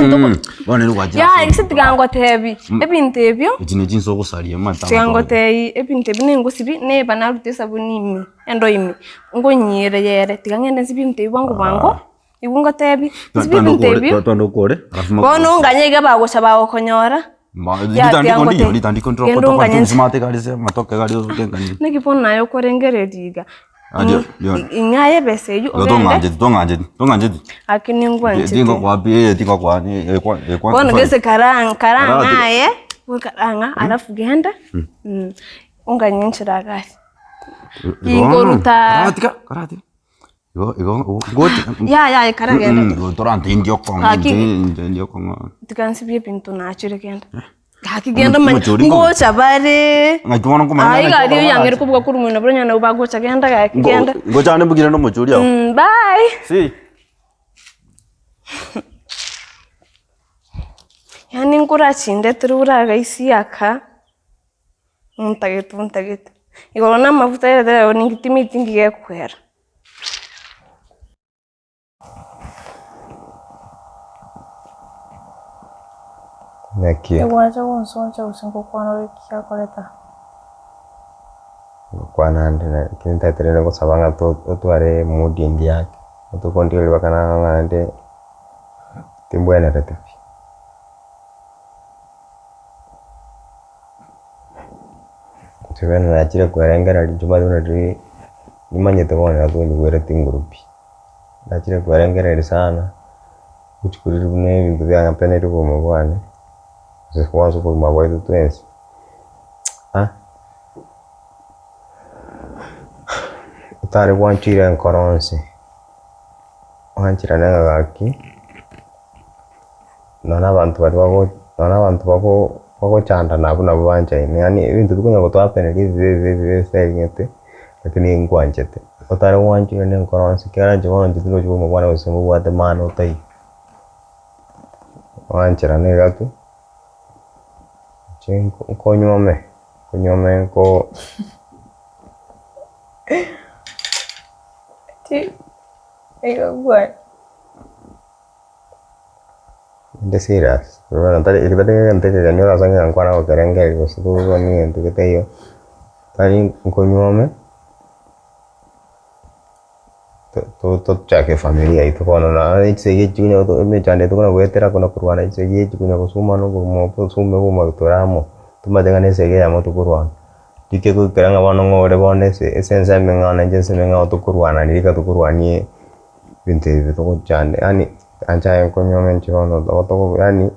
Bone rwaje. Ya isitigango tebi. Ebintu ebyo. Ijine jinso gusariye mata. Tigango te ebintu ebi nengo sibi ne banarute sabunimi. Endo imi. Ngo nyire yere tigangende sibintu bango. Ibungo tebi. Sibintu ebyo. Tondo kore. Bono nganyega bago shabago konyora. Litandi control ko to smate gari se matoke gari zo kengani. Nekipona nayo korengerediga. Ingaye bese yu ogende. Tonganje. Akini ngwanche. Dingo kwa bie dingo kwa ni kwa. Bono gese karanga ye. Karanga alafu genda. Unganyinchira gasi. Ingoruta. Karate. Igo gote. Ya karagenda. Torante indio kongo. Tikansibi pinto na achire kenda. Hakigenda ngocha bare. Ngajwana ko manya. Ai gari yangere kubuga kuri muna bronya na ubagocha genda gakigenda. Ngocha ne bugira no muchuri aho. Bye. Si. Yani ngura chinde turura gaisi aka. Untagete. Igorona mafuta ya ningitimiti ngiye kwera. Neki. Ewacha wonsoncha usingo kwano kia koleta. Kwana ndina kinta tere ko sabanga to are mudi ndia. To konti bakana ngande. Timbuena rete. Tubena na chira kwarengera juma duna ri nimanye to bona to ni wera tingurupi. Na chira kwarengera sana. Kuchukuri bune bintu bya ngapene ri ko mabwane. Zikwazo ko mabwaito twins. Utari wanchira nkoronse. Wanchira nagaki. Nona abantu bako chanda nabo banja ine yani ibintu bikunya ko twapene ri ngete lakini ngwanchete. Utari wanchira nkoronse karanje wanje tulo jo mabwana usimu wa demano tai. Wanchira negatu. Konyome ko Ti what? De serious. Bueno, tadi kita que ni la sangre en cuana o kerenge ko su ni en tu que yo. Tadi konyome. To chake familia itu kono na itse ye junya to me chande to kono wetera kono kurwana itse ye junya ko suma no ko mo sume ko mo toramo. Tuma dengan ese que llamo tu kurwana. Dike ko keranga wano ngore bone se sense menga na jense menga to kurwana ni ka to kurwani binte to chande ani ancha ko nyome chirono to yani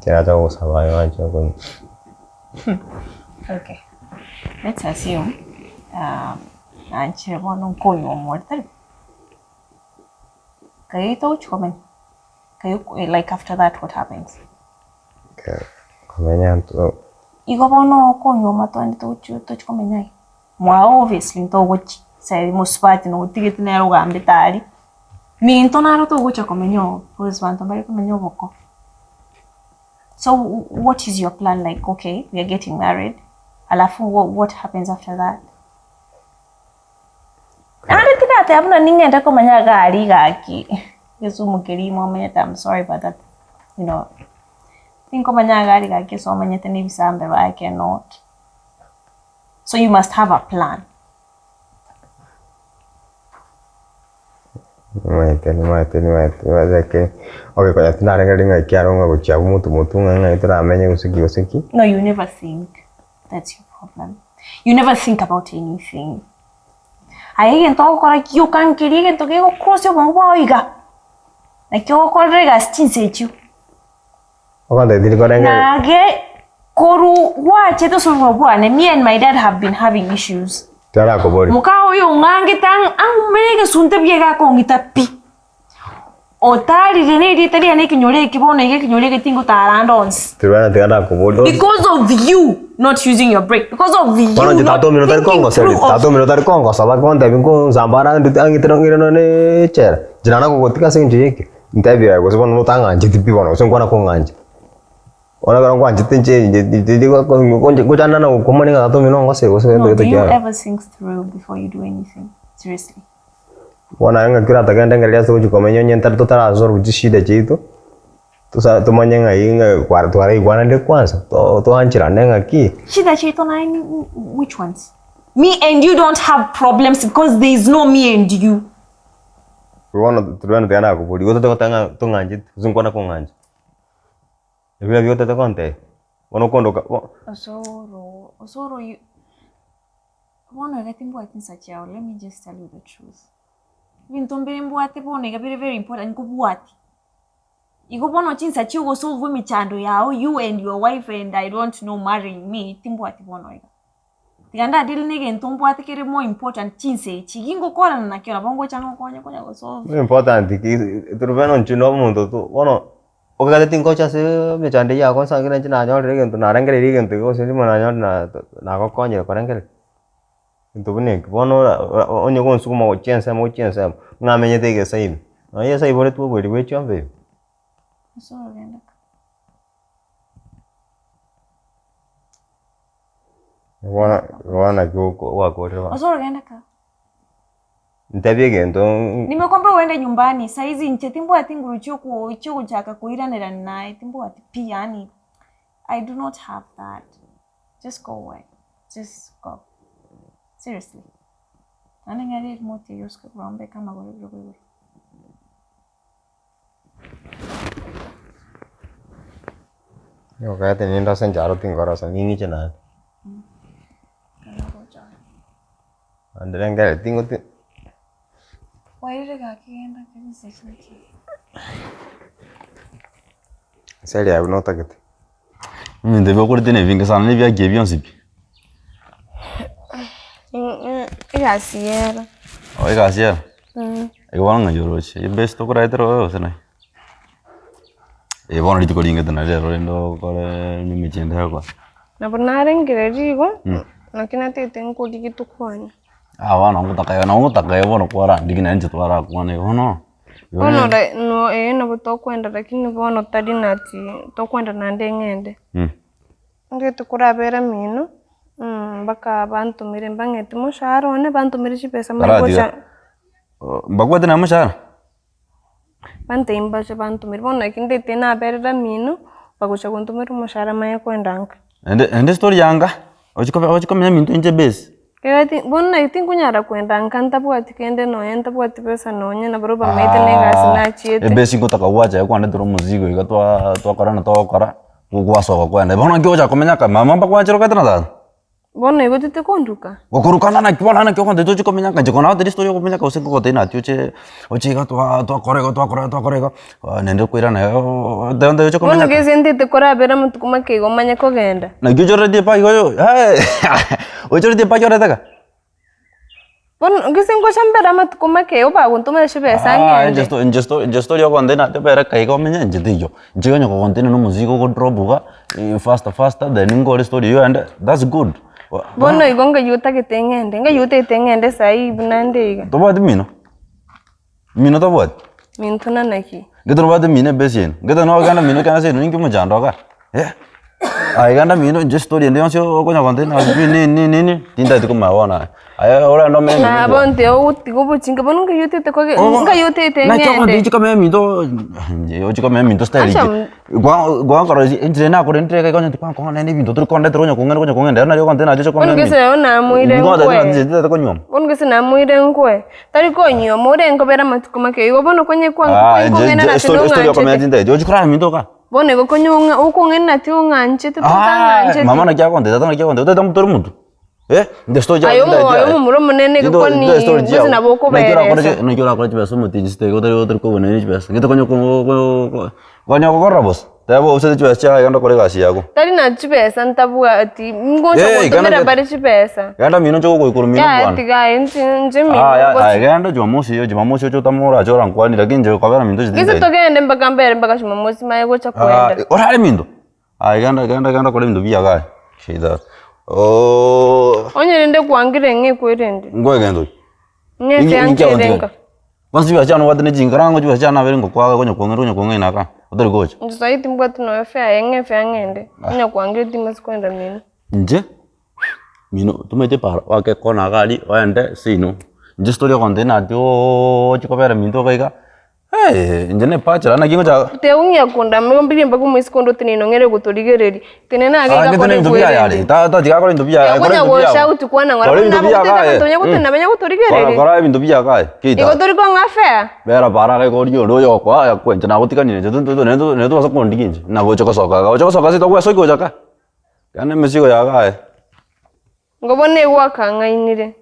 tera to sabayo ancha ko. Okay. Let's assume anche bono konyo mortal. Kayo to chomen. Kayo like after that what happens? Okay. Komenya to Igo bono konyo matoni to chomenyai. Mwa obviously to gochi. Sai muspati no tigit nero gambe tari. Minto naro to gocha komenyo. Pues vanto bari komenyo boko. So what is your plan like? Okay, we are getting married. Alafu what happens after that? Ate amna ningenda ko manya gari gaki. Yesu mukeri mo manya I'm sorry about that. You know. Think manya gari gaki so manya teni bisambe ba I cannot. So you must have a plan. Maite. Okay, kwa tina renga ringa kiaro nga kuchia mutu nga itara amenye usiki. No, you never think. That's your problem. You never think about anything. Aí então agora que eu can queria então que eu cross eu vou oiga. Na que eu correga stinsechu. Oganda dili kwa renga. Nage koru wache to so bwana me and my dad have been having issues. Tara ko bori. Mukao yo ngange tang ang merege sunte biega ko ngita pi. Otari rene di tari ane kinyole kibono ige kinyole ke tingo tarandons. Tibana tara ko bori. Because of you not using your brake. Because of you. Bueno, tato mino tar kongo seri. Tato mino tar kongo saba kon tabi ko zambara ndu angi ngiro ne chera. Jinana ko gotika senje yeke. Ntabi ya ko sono tanga njiti pi bono so ngona ko nganje. Ona gara kwa njiti nje ndi ko jana na ko mani tato mino ngose ko so do you ever think through before you do anything? Seriously. Wana nga kira takenda ngalia so ko menyo nyentar to tara zoro jishida chito. To manya inga kwa to ari kwana de kwanza to anchira nenga ki. Shida chito na which ones? Me and you don't have problems because there is no me and you. Wana tubana tena ko bodi goto tanga to nganje zungwana ko nganje. Ebila biote to konte. Wono kondo ka. Osoro you One getting what in such a let me just tell you the truth. Vintombere mbwate bone ga very important ko bwati. Igo bono chinsa chiugo solve michando yao you and your wife and I don't know marrying me timbwati bono ega. Tiganda dili nige ntombwate kere more important chinse chigingo kora na kira bongo chango konya go solve. Important ki turveno nchino mundo to wono okagate tingo chase michande ya kon sangina china nyor regen to narangere regen to se mona nyor na ko konye korangere. Intubune bono onyo kon sukuma mo chensa ngamenye tege saim. No ya sai bore tu bori we chombe. Osoro genda. Wana go wa ko rewa. Osoro genda ka. Ntabie gento. Nimekwambia uende nyumbani. Saizi nche timbo ati ngurucho kuchaka kuiranira naye. Timbo ati pia yani. I do not have that. Just go away. Just go. Seriously. Nani ngari moti yoska kuambe kama gore. Yo kaya teniendo senjaro tingorosa ningi chena. Andre ngale tingo ti. Waire kakienda kanisa chiki. Seli ya unota kete. Mimi ndebe ko tene vinga sana ni vya gebion sipi. Igasiera. Oh, igasiera. Igual yoroche. E besto ko raitero sana. E bono litiko linga tena lero ndo kole mimi chenda kwa. Na bonare ngirerigo. Nakina tete nkodi kitukwanya. Wana ngutaka bono kwara ndigina nje twara kwane hono. Bono no na botokwenda lakini bono tadi nati tokwenda na ndengende. Ngete kurabera mino. Baka bantu mire mbangete mushahara one bantu mire chipesa mangosha. Bakwete na mushahara. Bante imbaje bantu mire bono kinde tena berera mino bagusha kuntu mire mushahara maye kwendanga. Ende story yanga. Ochiko menya mintu nje base. Kati bono iti kunyara kwendanga ntabwati kende no enta bwati pesa nonye na baroba mete negasi na chiete. Base ngotaka wacha kwande tro muzigo igatwa twakorana twakora kugwasoka kwenda. Bono ngioja kumenya kama mamba kwachiro katana da. Bono igotete konduka. Gokurukana na kibona na kyokonde tochi kumenya kanje kona ati story kumenya ka usengo kote na tioche ochiga twakorega nende kwira na donde yoche kumenya. Bono gesente te kora bera mutu kumake gomanya kogenda. Na gyojore de pa yo. Hey. Ojore de pa yore daga. Bono gesengo chambera mutu kumake oba guntumere shibesa ngende. Injesto yo konde na te bera kai komenya njetiyo. Njigo nyoko konte no muzigo ko dropuga faster then ngore story yo and that's good. Bono igonga yuta ketengende nga yuta etengende sai bunande iga. Tobati mino. Mino tobati. Mintuna naki. Geto bati mine besien. Geto no gana mino kana se ninki mo jando ka. Ai ganda mino just story ndio sio konya konte na ni tinda tiko mawana. Ai ora no me. Na bonte o tigo buchinga bono nga yuta te koge nga yuta etengende. Na choko ndi chiko me mito. Yo chiko me mito style. Gwa karo entre na ko entre ka konya tikwa ko na ni binto tro konde tro konya konde na yo konte na choko me. Bono gese na muire ngwa. ngwe. Ngwa konyo. Bono gese na muire ngwe. Tari konyo more ngobera matuko make igo bono konye kwa ngena na story ko me tinda. Yo chikora mito ka. Bono igo konyo uko ngena ti unganche te tutanga. Mama na kya konde tata na kya konde uta tam toro mutu. The story ayo muro munene ko ni ngose na boko bere. No kira ko chibeso muti jiste ko tari ko bone chibeso. Gito konyo ko rabos. Tabo usete chibeso ya ganda kolega si yako. Tari na chibesa ntabua ati ngosha kutomera bare chibesa. Ganda mino choko ko ikuru mino bwana. Ya tiga njimi. Ganda jumamosi yo tamura chora nkwani lakini je kwa bana mindo jiste. Gise togende mpaka mbere mpaka jumamosi maye gocha kwenda. Ora mindo. Ganda kole mindo biya ga. Shida. Oh. Onye nende kuangire ngekwirende. Ngwegendo. Ngese ankerenga. Wansi biya chano wadne jingarango biya chana berengo kwa konyo kongena ka. Odori gocha. Ndisaiti mbwatu no fe ngende. Onya kuangire timas kwenda mino. Nje. Mino tumete para wake kona gali waende sino. Nje story konde na dio chikopera mindo kaiga. Njene pacha na kingo cha te unya kunda mbiri mpaka mwisi kondo tinino ngere gutorigereri tenena aga kwa ndo biya yale ta tiga kwa ndo biya ya konya wo shout kwana ngara na buteka tonya gutena benya gutorigereri kwa ndo biya kai kita iko tori kwa ngafe bera para kai ko rio yo kwa ya kwenja na gutika ni ndo basa kondi kinje na go choko soka si to kwa soki go jaka kana mesigo ya kai ngobone wa kangainire